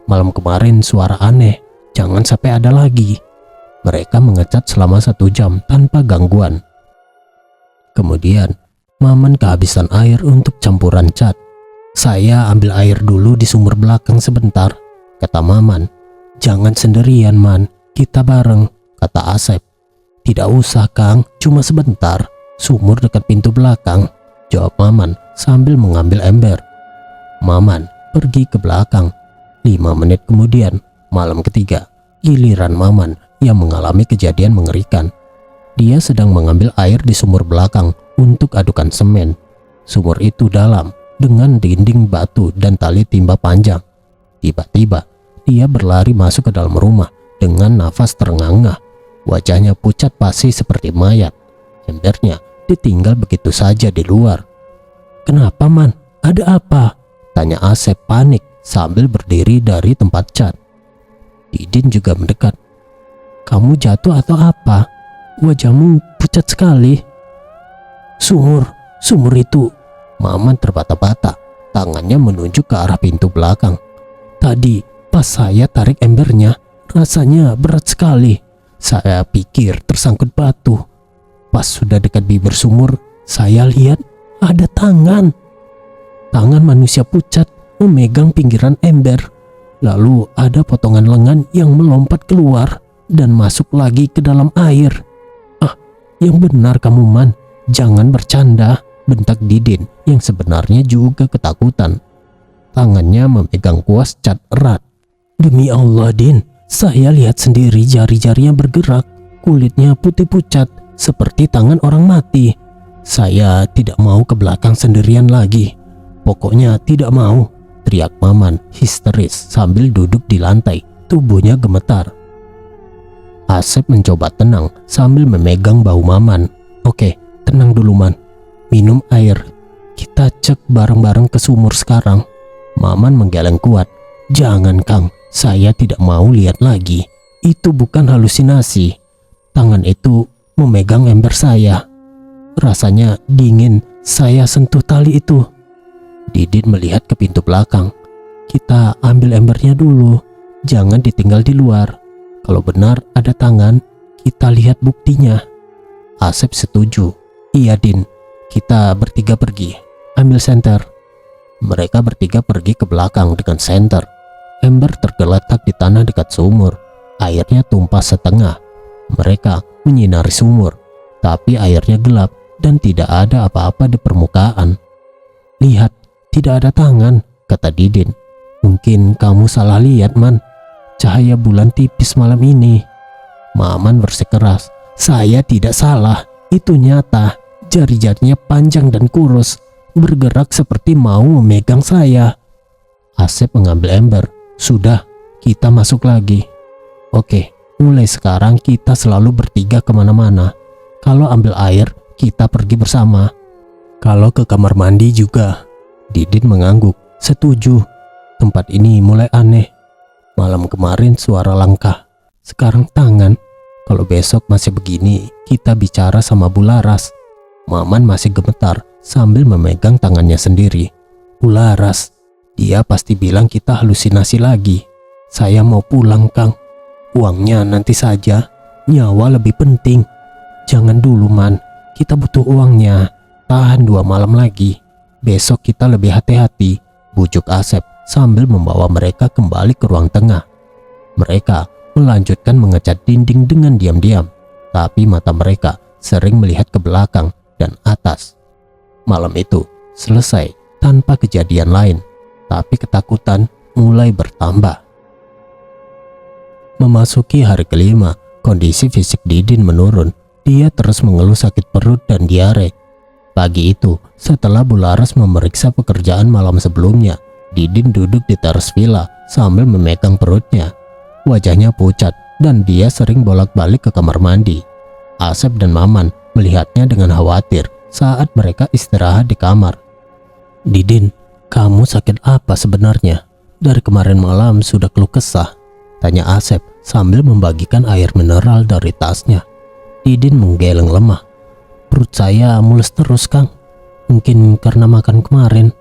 Malam kemarin suara aneh, jangan sampai ada lagi. Mereka mengecat selama 1 jam tanpa gangguan. Kemudian Maman kehabisan air untuk campuran cat. Saya ambil air dulu di sumur belakang sebentar, kata Maman. Jangan sendirian, Man, kita bareng, kata Asep. Tidak usah Kang, cuma sebentar. Sumur dekat pintu belakang, jawab Maman sambil mengambil ember. Maman pergi ke belakang. 5 menit kemudian, malam ketiga, giliran Maman yang mengalami kejadian mengerikan. Dia sedang mengambil air di sumur belakang untuk adukan semen. Sumur itu dalam, dengan dinding batu dan tali timba panjang. Tiba-tiba, dia berlari masuk ke dalam rumah dengan nafas terengah-engah. Wajahnya pucat pasi seperti mayat. Embernya ditinggal begitu saja di luar. Kenapa, Man? Ada apa? Tanya Asep panik sambil berdiri dari tempat cat. Didin juga mendekat. Kamu jatuh atau apa? Wajahmu pucat sekali. Sumur itu. Maman terbata-bata, tangannya menunjuk ke arah pintu belakang. Tadi pas saya tarik embernya, rasanya berat sekali. Saya pikir tersangkut batu. Pas sudah dekat bibir sumur, saya lihat ada tangan. Tangan manusia pucat memegang pinggiran ember. Lalu ada potongan lengan yang melompat keluar dan masuk lagi ke dalam air. Ah, yang benar kamu, Man. Jangan bercanda, bentak Didin yang sebenarnya juga ketakutan. Tangannya memegang kuas cat erat. Demi Allah, Din, saya lihat sendiri jari-jarinya bergerak. Kulitnya putih pucat seperti tangan orang mati. Saya tidak mau ke belakang sendirian lagi. Pokoknya tidak mau, teriak Maman histeris sambil duduk di lantai. Tubuhnya gemetar. Asep mencoba tenang sambil memegang bahu Maman. Oke, tenang dulu, Man. Minum air. Kita cek bareng-bareng ke sumur sekarang. Maman menggeleng kuat. Jangan, Kang. Saya tidak mau lihat lagi. Itu bukan halusinasi. Tangan itu memegang ember saya. Rasanya dingin. Saya sentuh tali itu. Didin melihat ke pintu belakang. Kita ambil embernya dulu. Jangan ditinggal di luar. Kalau benar ada tangan, kita lihat buktinya. Asep setuju. Iya, Din. Kita bertiga pergi. Ambil senter. Mereka bertiga pergi ke belakang dengan senter. Ember tergeletak di tanah dekat sumur. Airnya tumpah setengah. Mereka menyinari sumur, tapi airnya gelap dan tidak ada apa-apa di permukaan. "Lihat, tidak ada tangan," kata Didin. "Mungkin kamu salah lihat, Man. Cahaya bulan tipis malam ini." Maman bersikeras. "Saya tidak salah, itu nyata. Jari-jarinya panjang dan kurus, bergerak seperti mau memegang saya." Asep mengambil ember. "Sudah, kita masuk lagi." "Oke, mulai sekarang kita selalu bertiga kemana-mana. Kalau ambil air, kita pergi bersama. Kalau ke kamar mandi juga." Didin mengangguk. "Setuju. Tempat ini mulai aneh. Malam kemarin suara langkah, sekarang tangan. Kalau besok masih begini, kita bicara sama Bularas." Maman masih gemetar sambil memegang tangannya sendiri. "Bularas, dia pasti bilang kita halusinasi lagi. Saya mau pulang, Kang. Uangnya nanti saja, nyawa lebih penting." "Jangan dulu, Man. Kita butuh uangnya. Tahan 2 malam lagi. Besok kita lebih hati-hati," bujuk Asep sambil membawa mereka kembali ke ruang tengah. Mereka melanjutkan mengecat dinding dengan diam-diam, tapi mata mereka sering melihat ke belakang dan atas. Malam itu selesai tanpa kejadian lain, tapi ketakutan mulai bertambah. Memasuki hari kelima, kondisi fisik Didin menurun. Dia terus mengeluh sakit perut dan diare. Pagi itu, setelah Bularas memeriksa pekerjaan malam sebelumnya, Didin duduk di teras villa sambil memegang perutnya. Wajahnya pucat dan dia sering bolak-balik ke kamar mandi. Asep dan Maman melihatnya dengan khawatir saat mereka istirahat di kamar. "Didin, kamu sakit apa sebenarnya? Dari kemarin malam sudah keluh kesah," tanya Asep sambil membagikan air mineral dari tasnya. Didin menggeleng lemah. "Perut saya mules terus, Kang. Mungkin karena makan kemarin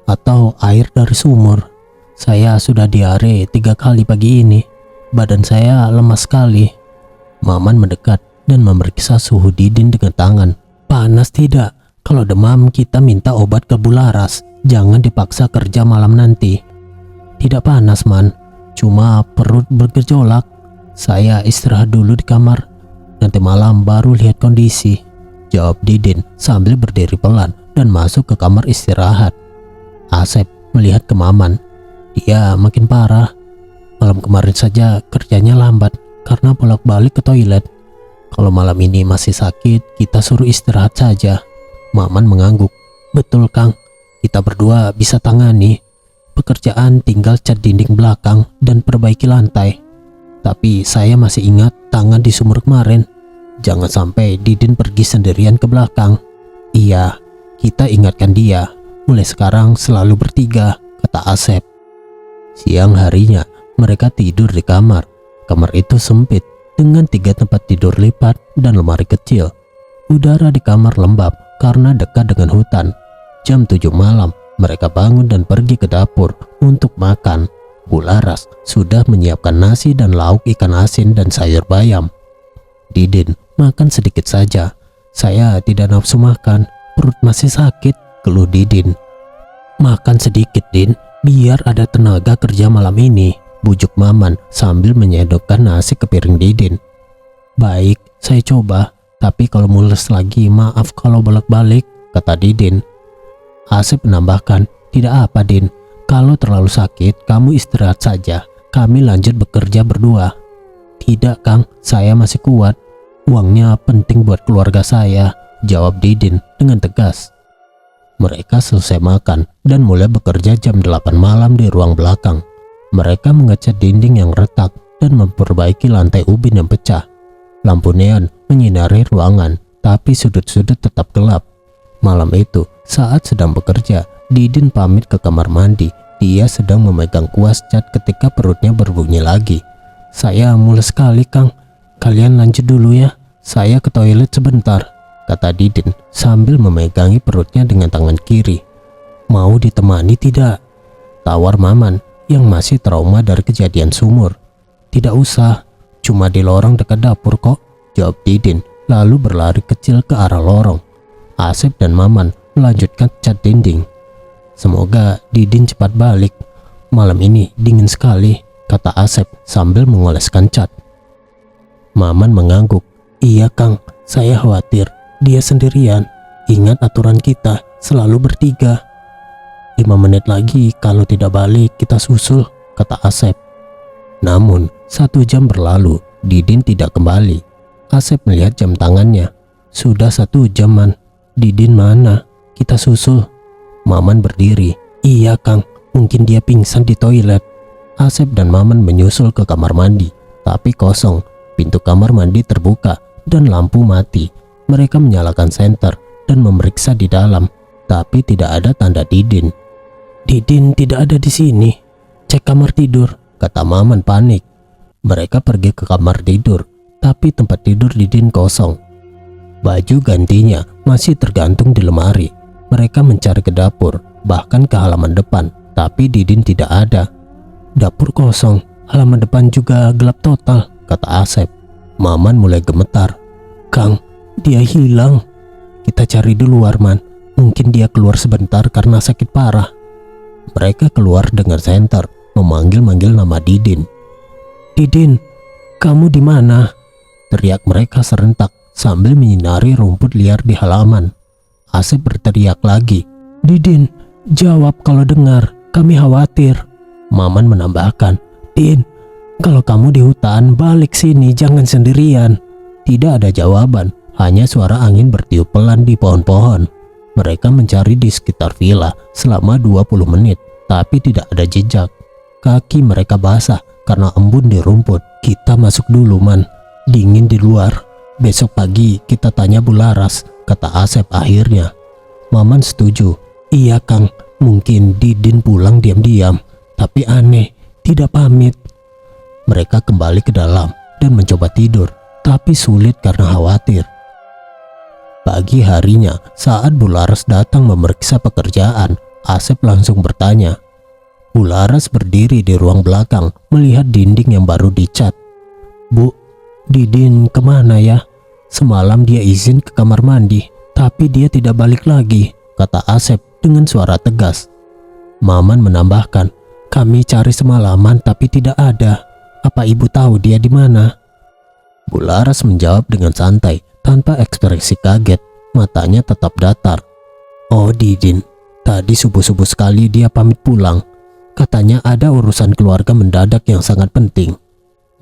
atau air dari sumur. Saya sudah diare 3 kali pagi ini. Badan saya lemas sekali." Maman mendekat dan memeriksa suhu Didin dengan tangan. "Panas tidak? Kalau demam kita minta obat ke Bularas. Jangan dipaksa kerja malam nanti." "Tidak panas, Man. Cuma perut bergejolak. Saya istirahat dulu di kamar. Nanti malam baru lihat kondisi," jawab Didin sambil berdiri pelan dan masuk ke kamar istirahat. Asep melihat ke Maman. Dia makin parah. Malam kemarin saja kerjanya lambat karena bolak-balik ke toilet. Kalau malam ini masih sakit, kita suruh istirahat saja. Maman mengangguk. "Betul, Kang. Kita berdua bisa tangani. Pekerjaan tinggal cat dinding belakang dan perbaiki lantai. Tapi saya masih ingat tangan di sumur kemarin. Jangan sampai Didin pergi sendirian ke belakang." "Iya, kita ingatkan dia. Mulai sekarang selalu bertiga," kata Asep. Siang harinya mereka tidur di kamar. Kamar itu sempit dengan 3 tempat tidur lipat dan lemari kecil. Udara di kamar lembab karena dekat dengan hutan. Jam 7 malam mereka bangun dan pergi ke dapur untuk makan. Bularas sudah menyiapkan nasi dan lauk ikan asin dan sayur bayam. "Didin, makan sedikit saja. Saya tidak nafsu makan, perut masih sakit," keluh Didin. "Makan sedikit, Din, biar ada tenaga kerja malam ini," bujuk Maman sambil menyedokkan nasi ke piring Didin. "Baik, saya coba, tapi kalau mules lagi maaf kalau bolak-balik," kata Didin. Asep menambahkan, "Tidak apa, Din. Kalau terlalu sakit, kamu istirahat saja. Kami lanjut bekerja berdua." "Tidak, Kang. Saya masih kuat. Uangnya penting buat keluarga saya," jawab Didin dengan tegas. Mereka selesai makan dan mulai bekerja jam 8 malam di ruang belakang. Mereka mengecat dinding yang retak dan memperbaiki lantai ubin yang pecah. Lampu neon menyinari ruangan, tapi sudut-sudut tetap gelap. Malam itu, saat sedang bekerja, Didin pamit ke kamar mandi. Dia sedang memegang kuas cat ketika perutnya berbunyi lagi. "Saya mules sekali, Kang. Kalian lanjut dulu ya. Saya ke toilet sebentar," kata Didin sambil memegangi perutnya dengan tangan kiri. "Mau ditemani tidak?" tawar Maman yang masih trauma dari kejadian sumur. "Tidak usah, cuma di lorong dekat dapur kok," jawab Didin lalu berlari kecil ke arah lorong. Asep dan Maman melanjutkan cat dinding. Semoga Didin cepat balik. Malam ini dingin sekali, kata Asep sambil mengoleskan cat. Maman mengangguk. Iya Kang, saya khawatir dia sendirian. Ingat aturan kita, selalu bertiga. 5 menit lagi kalau tidak balik kita susul, kata Asep. Namun 1 jam berlalu, Didin tidak kembali. Asep melihat jam tangannya. Sudah 1 jam man, Didin mana? Kita susul. Maman berdiri. Iya Kang, mungkin dia pingsan di toilet. Asep dan Maman menyusul ke kamar mandi, tapi kosong. Pintu kamar mandi terbuka dan lampu mati. Mereka menyalakan senter dan memeriksa di dalam, tapi tidak ada tanda Didin. Didin tidak ada di sini. Cek kamar tidur, kata Maman panik. Mereka pergi ke kamar tidur, tapi tempat tidur Didin kosong. Baju gantinya masih tergantung di lemari. Mereka mencari ke dapur, bahkan ke halaman depan, tapi Didin tidak ada. Dapur kosong, halaman depan juga gelap total, kata Asep. Maman mulai gemetar. Kang, dia hilang. Kita cari dulu Warman, mungkin dia keluar sebentar karena sakit parah. Mereka keluar dengan senter, memanggil-manggil nama Didin. Didin, kamu di mana? Teriak mereka serentak sambil menyinari rumput liar di halaman. Asep berteriak lagi. Didin, jawab kalau dengar, kami khawatir. Maman menambahkan, Din, kalau kamu di hutan, balik sini, jangan sendirian. Tidak ada jawaban, hanya suara angin bertiup pelan di pohon-pohon. Mereka mencari di sekitar villa selama 20 menit, tapi tidak ada jejak. Kaki mereka basah karena embun di rumput. Kita masuk dulu man, dingin di luar. Besok pagi kita tanya Bu Laras, kata Asep akhirnya. Maman setuju. Iya Kang, mungkin Didin pulang diam-diam, tapi aneh, tidak pamit. Mereka kembali ke dalam dan mencoba tidur, tapi sulit karena khawatir. Pagi harinya, saat Bu Laras datang memeriksa pekerjaan, Asep langsung bertanya. Bu Laras berdiri di ruang belakang melihat dinding yang baru dicat. Bu, Didin kemana ya? Semalam dia izin ke kamar mandi, tapi dia tidak balik lagi, kata Asep dengan suara tegas. Maman menambahkan, kami cari semalaman tapi tidak ada. Apa ibu tahu dia di mana? Bu Laras menjawab dengan santai, tanpa ekspresi kaget. Matanya tetap datar. Oh Didin, tadi subuh-subuh sekali dia pamit pulang. Katanya ada urusan keluarga mendadak yang sangat penting.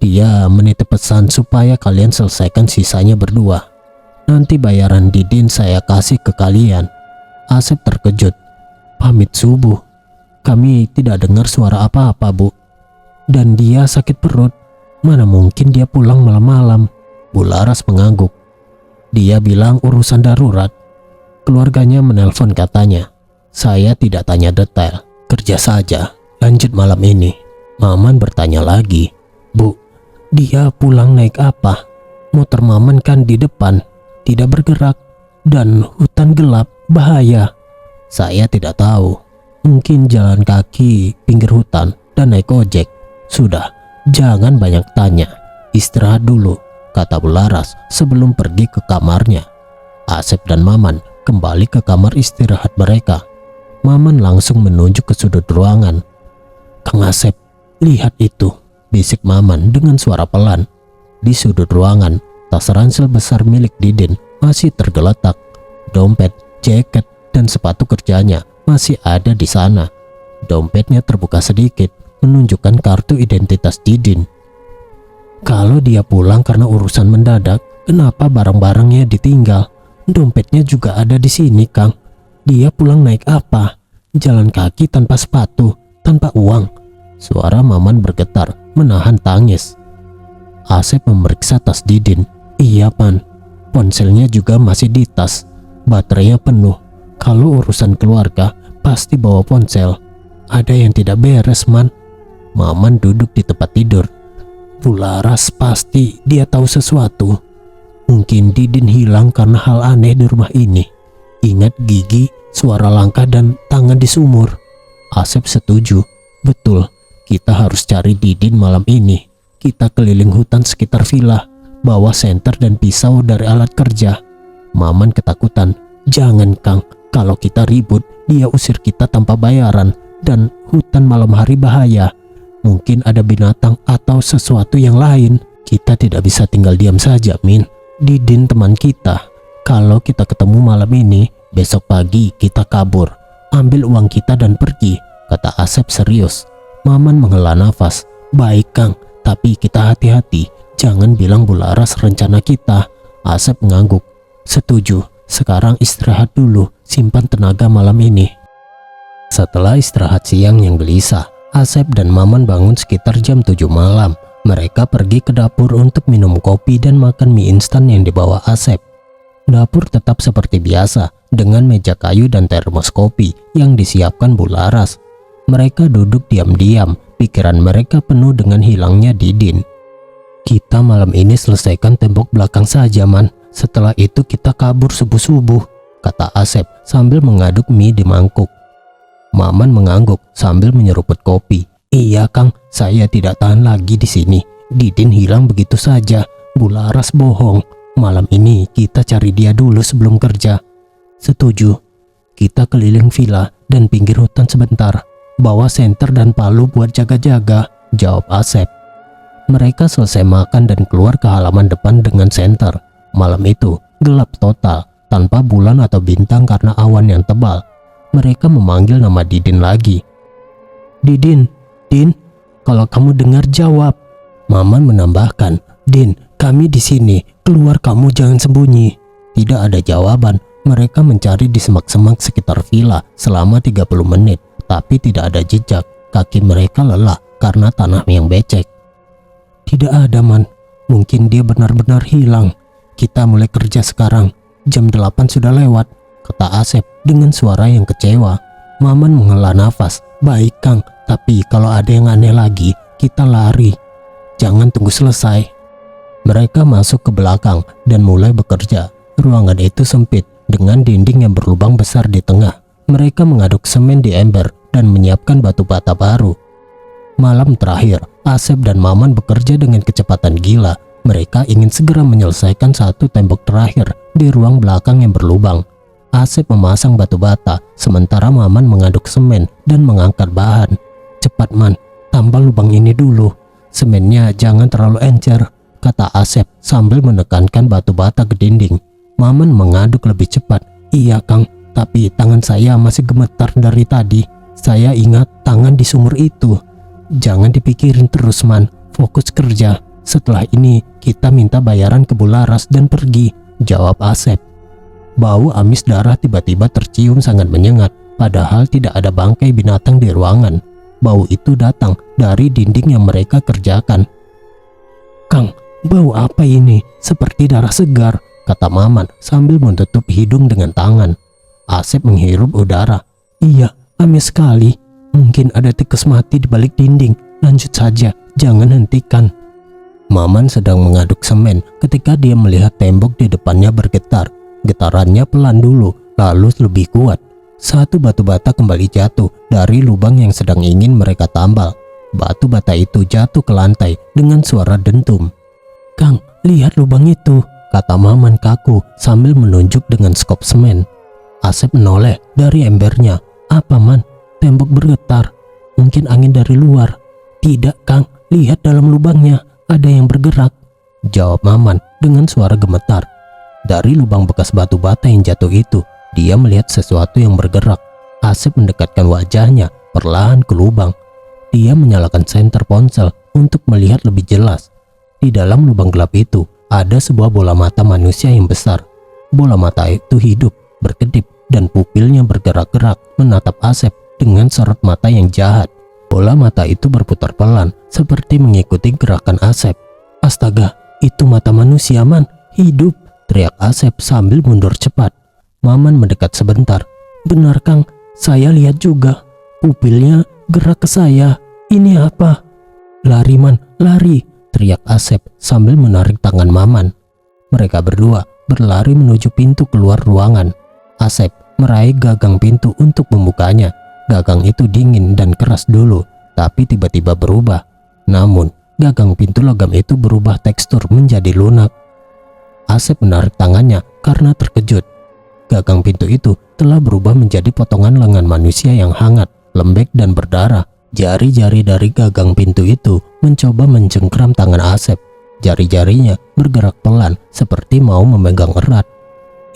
Dia menitip pesan supaya kalian selesaikan sisanya berdua. Nanti bayaran Didin saya kasih ke kalian. Asep terkejut. Pamit subuh? Kami tidak dengar suara apa-apa Bu. Dan dia sakit perut. Mana mungkin dia pulang malam-malam? Bu Laras mengangguk. Dia bilang urusan darurat. Keluarganya menelpon katanya. Saya tidak tanya detail. Kerja saja. Lanjut malam ini. Maman bertanya lagi. Bu, dia pulang naik apa? Motor Maman kan di depan, tidak bergerak. Dan hutan gelap, bahaya. Saya tidak tahu. Mungkin jalan kaki pinggir hutan dan naik ojek. Sudah, jangan banyak tanya. Istirahat dulu, kata Bu Laras sebelum pergi ke kamarnya. Asep dan Maman kembali ke kamar istirahat mereka. Maman langsung menunjuk ke sudut ruangan. Kang Asep, lihat itu, bisik Maman dengan suara pelan. Di sudut ruangan, tas ransel besar milik Didin masih tergeletak. Dompet, jaket, dan sepatu kerjanya masih ada di sana. Dompetnya terbuka sedikit, menunjukkan kartu identitas Didin. Kalau dia pulang karena urusan mendadak, kenapa barang-barangnya ditinggal? Dompetnya juga ada di sini, Kang. Dia pulang naik apa? Jalan kaki tanpa sepatu, tanpa uang. Suara Maman bergetar, menahan tangis. Asep memeriksa tas Didin. Iya, Pan. Ponselnya juga masih di tas. Baterainya penuh. Kalau urusan keluarga, pasti bawa ponsel. Ada yang tidak beres, Man. Maman duduk di tempat tidur. Bu Laras pasti dia tahu sesuatu. Mungkin Didin hilang karena hal aneh di rumah ini. Ingat gigi, suara langkah, dan tangan di sumur. Asep setuju. Betul, kita harus cari Didin malam ini. Kita keliling hutan sekitar villa, bawa senter dan pisau dari alat kerja. Maman ketakutan. Jangan, Kang. Kalau kita ribut, dia usir kita tanpa bayaran. Dan hutan malam hari bahaya. Mungkin ada binatang atau sesuatu yang lain. Kita tidak bisa tinggal diam saja, Min. Didin teman kita. Kalau kita ketemu malam ini, besok pagi kita kabur. Ambil uang kita dan pergi, kata Asep serius. Maman menghela nafas. Baik, Kang, tapi kita hati-hati. Jangan bilang Bu Laras rencana kita. Asep mengangguk. Setuju, sekarang istirahat dulu, simpan tenaga malam ini. Setelah istirahat siang yang gelisah, Asep dan Maman bangun sekitar jam 7 malam. Mereka pergi ke dapur untuk minum kopi dan makan mie instan yang dibawa Asep. Dapur tetap seperti biasa, dengan meja kayu dan termos kopi yang disiapkan Bu Laras. Mereka duduk diam-diam, pikiran mereka penuh dengan hilangnya Didin. Kita malam ini selesaikan tembok belakang saja, Man. Setelah itu kita kabur subuh-subuh, kata Asep sambil mengaduk mie di mangkuk. Maman mengangguk sambil menyeruput kopi. Iya, Kang, saya tidak tahan lagi di sini. Didin hilang begitu saja. Bu Laras bohong. Malam ini kita cari dia dulu sebelum kerja. Setuju. Kita keliling villa dan pinggir hutan sebentar. Bawa senter dan palu buat jaga-jaga, jawab Asep. Mereka selesai makan dan keluar ke halaman depan dengan senter. Malam itu gelap total, tanpa bulan atau bintang karena awan yang tebal. Mereka memanggil nama Didin lagi. Didin, Din, kalau kamu dengar jawab. Maman menambahkan, Din, kami di sini, keluar kamu jangan sembunyi. Tidak ada jawaban. Mereka mencari di semak-semak sekitar villa selama 30 menit, tapi tidak ada jejak. Kaki mereka lelah karena tanah yang becek. Tidak ada, Man. Mungkin dia benar-benar hilang. Kita mulai kerja sekarang. Jam 8 sudah lewat, kata Asep dengan suara yang kecewa. Maman menghela nafas. Baik, Kang, tapi kalau ada yang aneh lagi, kita lari. Jangan tunggu selesai. Mereka masuk ke belakang dan mulai bekerja. Ruangan itu sempit dengan dinding yang berlubang besar di tengah. Mereka mengaduk semen di ember dan menyiapkan batu bata baru. Malam terakhir, Asep dan Maman bekerja dengan kecepatan gila. Mereka ingin segera menyelesaikan satu tembok terakhir di ruang belakang yang berlubang. Asep memasang batu bata, sementara Maman mengaduk semen dan mengangkat bahan. Cepat, Man, tambah lubang ini dulu. Semennya jangan terlalu encer, kata Asep sambil menekankan batu bata ke dinding. Maman mengaduk lebih cepat. Iya, Kang, tapi tangan saya masih gemetar dari tadi. Saya ingat tangan di sumur itu. Jangan dipikirin terus, Man. Fokus kerja. Setelah ini kita minta bayaran ke Bu Laras dan pergi, jawab Asep. Bau amis darah tiba-tiba tercium sangat menyengat, padahal tidak ada bangkai binatang di ruangan. Bau itu datang dari dinding yang mereka kerjakan. Kang, bau apa ini? Seperti darah segar, kata Maman sambil menutup hidung dengan tangan. Asep menghirup udara. Iya, amis sekali. Mungkin ada tikus mati di balik dinding. Lanjut saja, jangan hentikan. Maman sedang mengaduk semen ketika dia melihat tembok di depannya bergetar. Getarannya pelan dulu, lalu lebih kuat. Satu batu bata kembali jatuh dari lubang yang sedang ingin mereka tambal. Batu bata itu jatuh ke lantai dengan suara dentum. Kang, lihat lubang itu, kata Maman kaku sambil menunjuk dengan skop semen. Asep menoleh dari embernya. Apa, Man? Tembok bergetar. Mungkin angin dari luar. Tidak, Kang, lihat dalam lubangnya. Ada yang bergerak, jawab Maman dengan suara gemetar. Dari lubang bekas batu bata yang jatuh itu, dia melihat sesuatu yang bergerak. Asep mendekatkan wajahnya perlahan ke lubang. Dia menyalakan senter ponsel untuk melihat lebih jelas. Di dalam lubang gelap itu, ada sebuah bola mata manusia yang besar. Bola mata itu hidup, berkedip, dan pupilnya bergerak-gerak menatap Asep dengan sorot mata yang jahat. Bola mata itu berputar pelan, seperti mengikuti gerakan Asep. Astaga, itu mata manusia, Man. Hidup, teriak Asep sambil mundur cepat. Maman mendekat sebentar. Benar, Kang, saya lihat juga. Pupilnya gerak ke saya. Ini apa? Lari, Man, lari, teriak Asep sambil menarik tangan Maman. Mereka berdua berlari menuju pintu keluar ruangan. Asep meraih gagang pintu untuk membukanya. Gagang itu dingin dan keras dulu, tapi tiba-tiba berubah. Namun, gagang pintu logam itu berubah tekstur menjadi lunak. Asep menarik tangannya karena terkejut. Gagang pintu itu telah berubah menjadi potongan lengan manusia yang hangat, lembek dan berdarah. Jari-jari dari gagang pintu itu mencoba mencengkram tangan Asep. Jari-jarinya bergerak pelan seperti mau memegang erat.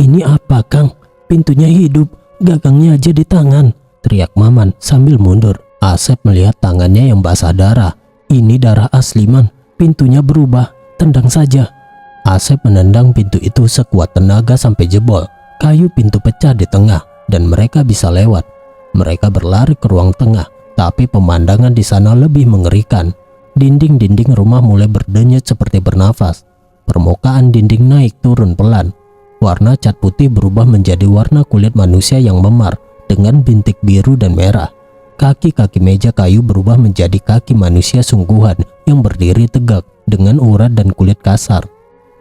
"Ini apa, Kang? Pintunya hidup, gagangnya aja di tangan," teriak Maman sambil mundur. Asep melihat tangannya yang basah darah. "Ini darah asli, Man. Pintunya berubah, tendang saja." Asep menendang pintu itu sekuat tenaga sampai jebol. Kayu pintu pecah di tengah dan mereka bisa lewat. Mereka berlari ke ruang tengah, tapi pemandangan di sana lebih mengerikan. Dinding-dinding rumah mulai berdenyut seperti bernafas. Permukaan dinding naik turun pelan. Warna cat putih berubah menjadi warna kulit manusia yang memar dengan bintik biru dan merah. Kaki-kaki meja kayu berubah menjadi kaki manusia sungguhan yang berdiri tegak dengan urat dan kulit kasar.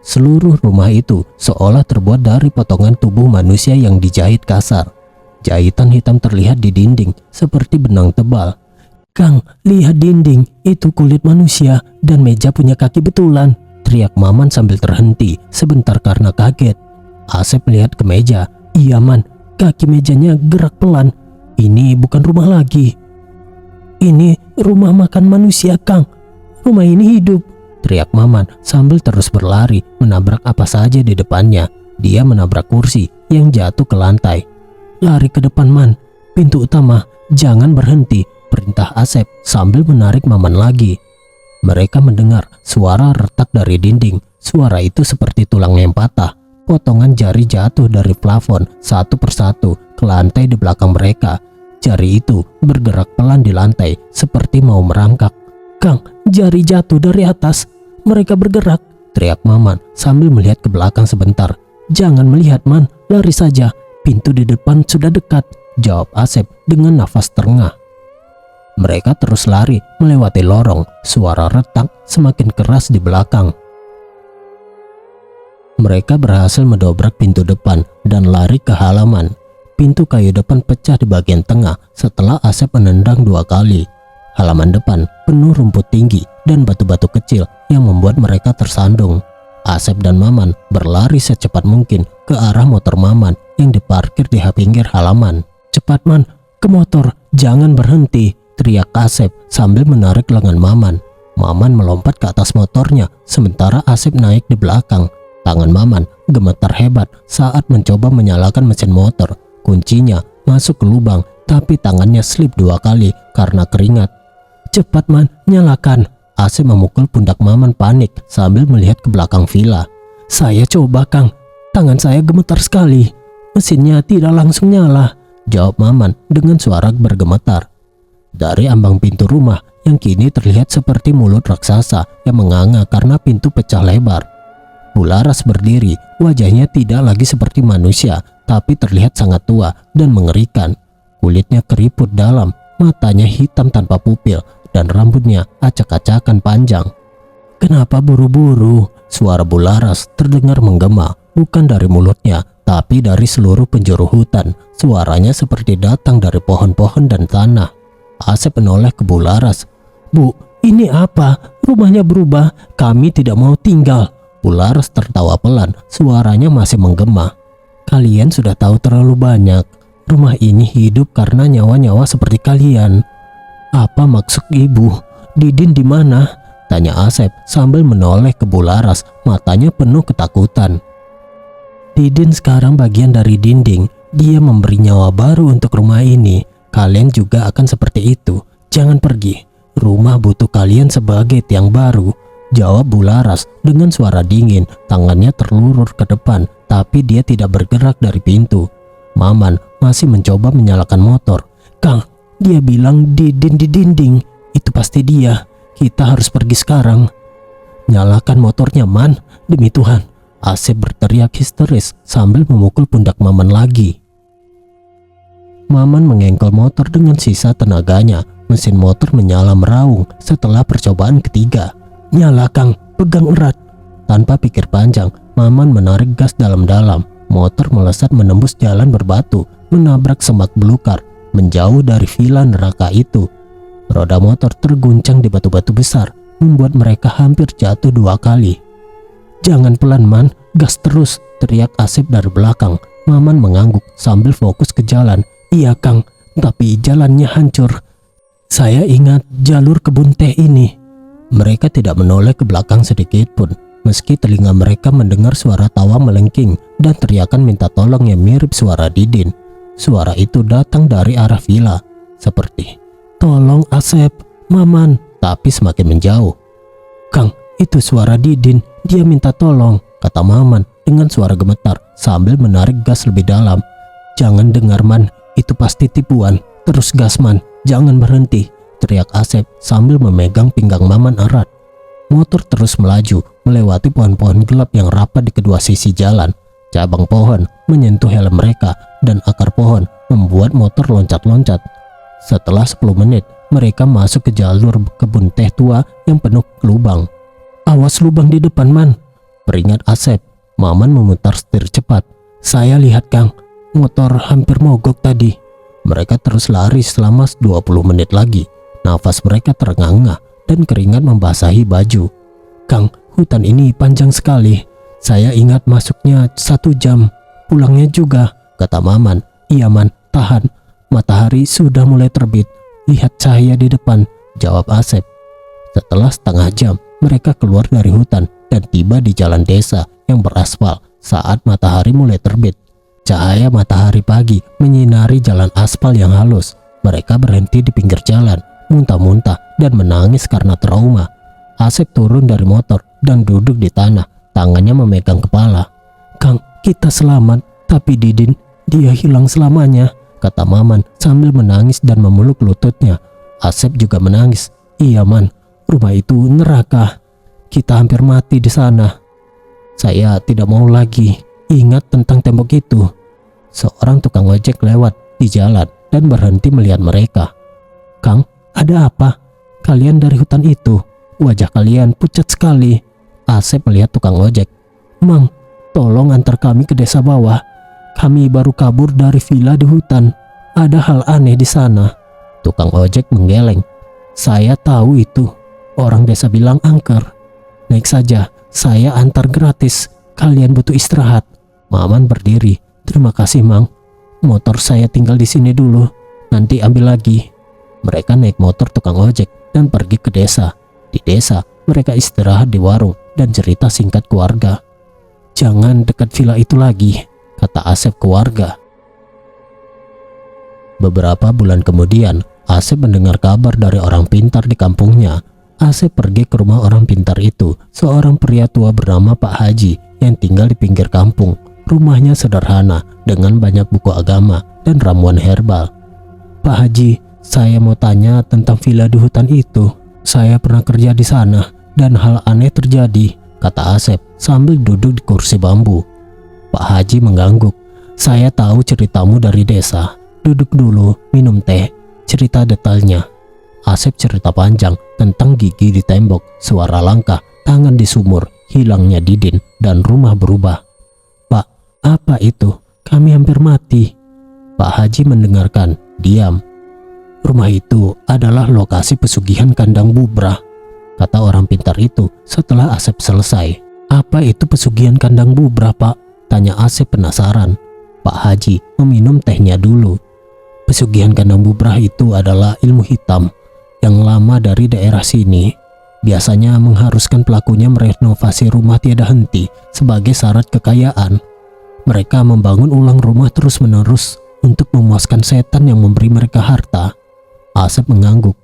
Seluruh rumah itu seolah terbuat dari potongan tubuh manusia yang dijahit kasar. Jahitan hitam terlihat di dinding seperti benang tebal. "Kang, lihat dinding, itu kulit manusia dan meja punya kaki betulan," teriak Maman sambil terhenti sebentar karena kaget. Asep melihat ke meja. "Iya, Man, kaki mejanya gerak pelan. Ini bukan rumah lagi. Ini rumah makan manusia, Kang. Rumah ini hidup," teriak Maman sambil terus berlari menabrak apa saja di depannya. Dia menabrak kursi yang jatuh ke lantai. "Lari ke depan, Man. Pintu utama, jangan berhenti," perintah Asep sambil menarik Maman lagi. Mereka mendengar suara retak dari dinding. Suara itu seperti tulang yang patah. Potongan jari jatuh dari plafon satu persatu ke lantai di belakang mereka. Jari itu bergerak pelan di lantai seperti mau merangkak. "Kang, jari jatuh dari atas. Mereka bergerak," teriak Maman sambil melihat ke belakang sebentar. "Jangan melihat, Man. Lari saja. Pintu di depan sudah dekat," jawab Asep dengan nafas terengah. Mereka terus lari melewati lorong. Suara retak semakin keras di belakang. Mereka berhasil mendobrak pintu depan dan lari ke halaman. Pintu kayu depan pecah di bagian tengah setelah Asep menendang 2 kali. Halaman depan penuh rumput tinggi dan batu-batu kecil yang membuat mereka tersandung. Asep dan Maman berlari secepat mungkin ke arah motor Maman yang diparkir di pinggir halaman. "Cepat, Man, ke motor, jangan berhenti," teriak Asep sambil menarik lengan Maman. Maman melompat ke atas motornya sementara Asep naik di belakang. Tangan Maman gemetar hebat saat mencoba menyalakan mesin motor. Kuncinya masuk ke lubang, tapi tangannya slip 2 kali karena keringat. "Cepat, Man, nyalakan." Asep memukul pundak Maman panik sambil melihat ke belakang villa. "Saya coba, Kang. Tangan saya gemetar sekali. Mesinnya tidak langsung nyala," jawab Maman dengan suara bergemetar. Dari ambang pintu rumah yang kini terlihat seperti mulut raksasa yang menganga karena pintu pecah lebar. Bularas berdiri, wajahnya tidak lagi seperti manusia, tapi terlihat sangat tua dan mengerikan. Kulitnya keriput dalam, matanya hitam tanpa pupil, dan rambutnya acak-acakan panjang. "Kenapa buru-buru?" Suara Bularas terdengar menggema, bukan dari mulutnya, tapi dari seluruh penjuru hutan. Suaranya seperti datang dari pohon-pohon dan tanah. Asep menoleh ke Bularas. "Bu, ini apa? Rumahnya berubah. Kami tidak mau tinggal." Bularas tertawa pelan, suaranya masih menggema. "Kalian sudah tahu terlalu banyak. Rumah ini hidup karena nyawa-nyawa seperti kalian." "Apa maksud Ibu? Didin di mana?" tanya Asep sambil menoleh ke Bularas, matanya penuh ketakutan. "Didin sekarang bagian dari dinding. Dia memberi nyawa baru untuk rumah ini. Kalian juga akan seperti itu. Jangan pergi. Rumah butuh kalian sebagai tiang baru," jawab Bularas dengan suara dingin. Tangannya terlurur ke depan, tapi dia tidak bergerak dari pintu. Maman masih mencoba menyalakan motor. "Kang, dia bilang Didin di dinding. Itu pasti dia. Kita harus pergi sekarang." "Nyalakan motornya, Man. Demi Tuhan," Asep berteriak histeris sambil memukul pundak Maman lagi. Maman mengengkel motor dengan sisa tenaganya. Mesin motor menyala meraung setelah percobaan ketiga. "Nyala, Kang. Pegang erat." Tanpa pikir panjang, Maman menarik gas dalam-dalam. Motor melesat menembus jalan berbatu, menabrak semak belukar, menjauh dari villa neraka itu. Roda motor terguncang di batu-batu besar, membuat mereka hampir jatuh 2 kali. "Jangan pelan, Man. Gas terus," teriak Asep dari belakang. Maman mengangguk sambil fokus ke jalan. Iya Kang, tapi jalannya hancur. Saya ingat jalur kebun teh ini. Mereka tidak menoleh ke belakang sedikit pun, meski telinga mereka mendengar suara tawa melengking dan teriakan minta tolong yang mirip suara Didin. Suara itu datang dari arah villa, seperti, "Tolong Asep, Maman," tapi semakin menjauh. "Kang, itu suara Didin, dia minta tolong," kata Maman dengan suara gemetar sambil menarik gas lebih dalam. "Jangan dengar Man, itu pasti tipuan. Terus gas Man, jangan berhenti," teriak Asep sambil memegang pinggang Maman erat. Motor terus melaju melewati pohon-pohon gelap yang rapat di kedua sisi jalan. Cabang pohon menyentuh helm mereka dan akar pohon membuat motor loncat-loncat. Setelah 10 menit, mereka masuk ke jalur kebun teh tua yang penuh lubang. "Awas lubang di depan Man," peringat Asep. Maman memutar setir cepat. "Saya lihat Kang, motor hampir mogok tadi." Mereka terus lari selama 20 menit lagi. Nafas mereka terengah-engah dan keringat membasahi baju. "Kang, hutan ini panjang sekali. Saya ingat masuknya 1 jam, pulangnya juga," kata Maman. "Iya Man, tahan. Matahari sudah mulai terbit. Lihat cahaya di depan," jawab Asep. Setelah setengah jam, mereka keluar dari hutan dan tiba di jalan desa yang beraspal saat matahari mulai terbit. Cahaya matahari pagi menyinari jalan aspal yang halus. Mereka berhenti di pinggir jalan, muntah-muntah dan menangis karena trauma. Asep turun dari motor dan duduk di tanah, tangannya memegang kepala. "Kang, kita selamat, tapi Didin, dia hilang selamanya," kata Maman sambil menangis dan memeluk lututnya. Asep juga menangis. "Iya Man, rumah itu neraka. Kita hampir mati di sana. Saya tidak mau lagi ingat tentang tembok itu." Seorang tukang ojek lewat di jalan dan berhenti melihat mereka. "Kang, ada apa? Kalian dari hutan itu? Wajah kalian pucat sekali." Asep melihat tukang ojek. "Mang, tolong antar kami ke desa bawah. Kami baru kabur dari villa di hutan. Ada hal aneh di sana." Tukang ojek menggeleng. "Saya tahu itu. Orang desa bilang angker. Naik saja, saya antar gratis. Kalian butuh istirahat." Maman berdiri. "Terima kasih Mang. Motor saya tinggal di sini dulu. Nanti ambil lagi." Mereka naik motor tukang ojek dan pergi ke desa. Di desa, mereka istirahat di warung dan cerita singkat keluarga. "Jangan dekat villa itu lagi," kata Asep ke warga. Beberapa bulan kemudian, Asep mendengar kabar dari orang pintar di kampungnya. Asep pergi ke rumah orang pintar itu, seorang pria tua bernama Pak Haji yang tinggal di pinggir kampung. Rumahnya sederhana dengan banyak buku agama dan ramuan herbal. "Pak Haji, saya mau tanya tentang villa di hutan itu. Saya pernah kerja di sana dan hal aneh terjadi," kata Asep sambil duduk di kursi bambu. Pak Haji mengangguk. "Saya tahu ceritamu dari desa. Duduk dulu, minum teh. Cerita detailnya." Asep cerita panjang tentang gigi di tembok, suara langkah, tangan di sumur, hilangnya Didin, dan rumah berubah. "Pak, apa itu? Kami hampir mati." Pak Haji mendengarkan, diam. "Rumah itu adalah lokasi pesugihan kandang bubrah," kata orang pintar itu setelah Asep selesai. "Apa itu pesugihan kandang bubrah, Pak?" tanya Asep penasaran. Pak Haji meminum tehnya dulu. "Pesugihan kandang bubrah itu adalah ilmu hitam yang lama dari daerah sini. Biasanya mengharuskan pelakunya merenovasi rumah tiada henti sebagai syarat kekayaan. Mereka membangun ulang rumah terus-menerus untuk memuaskan setan yang memberi mereka harta." Asep mengangguk.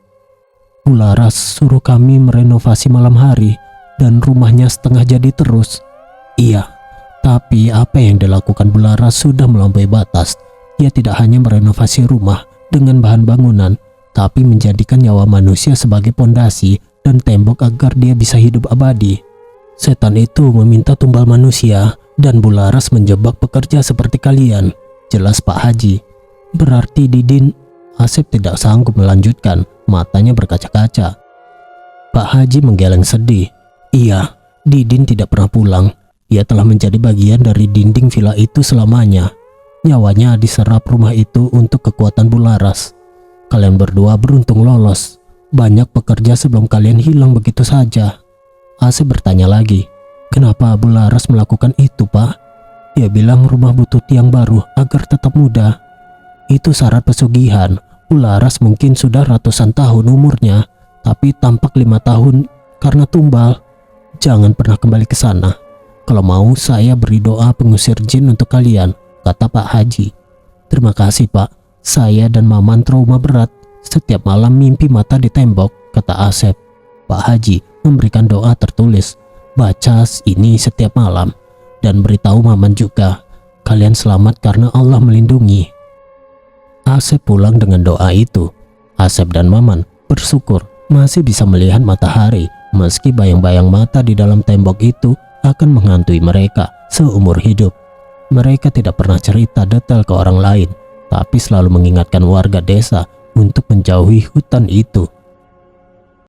"Bularas suruh kami merenovasi malam hari dan rumahnya setengah jadi terus." "Iya, tapi apa yang dilakukan Bularas sudah melampaui batas. Dia tidak hanya merenovasi rumah dengan bahan bangunan, tapi menjadikan nyawa manusia sebagai pondasi dan tembok agar dia bisa hidup abadi. Setan itu meminta tumbal manusia dan Bularas menjebak pekerja seperti kalian," jelas Pak Haji. "Berarti Didin..." Asep tidak sanggup melanjutkan, matanya berkaca-kaca. Pak Haji menggeleng sedih. "Iya, Didin tidak pernah pulang. Dia telah menjadi bagian dari dinding villa itu selamanya. Nyawanya diserap rumah itu untuk kekuatan Bularas. Kalian berdua beruntung lolos. Banyak pekerja sebelum kalian hilang begitu saja." Asep bertanya lagi, "Kenapa Bularas melakukan itu, Pak?" Dia bilang rumah butuh tiang baru agar tetap muda. Itu syarat pesugihan. Ularas mungkin sudah ratusan tahun umurnya, tapi tampak 5 tahun karena tumbal. Jangan pernah kembali ke sana. Kalau mau saya beri doa pengusir jin untuk kalian, kata Pak Haji. Terima kasih Pak, saya dan Maman trauma berat. Setiap malam mimpi mata di tembok, kata Asep. Pak Haji memberikan doa tertulis. Baca ini setiap malam. Dan beritahu Maman juga, kalian selamat karena Allah melindungi. Asep pulang dengan doa itu. Asep dan Maman bersyukur masih bisa melihat matahari, meski bayang-bayang mata di dalam tembok itu akan menghantui mereka seumur hidup. Mereka tidak pernah cerita detail ke orang lain, tapi selalu mengingatkan warga desa untuk menjauhi hutan itu.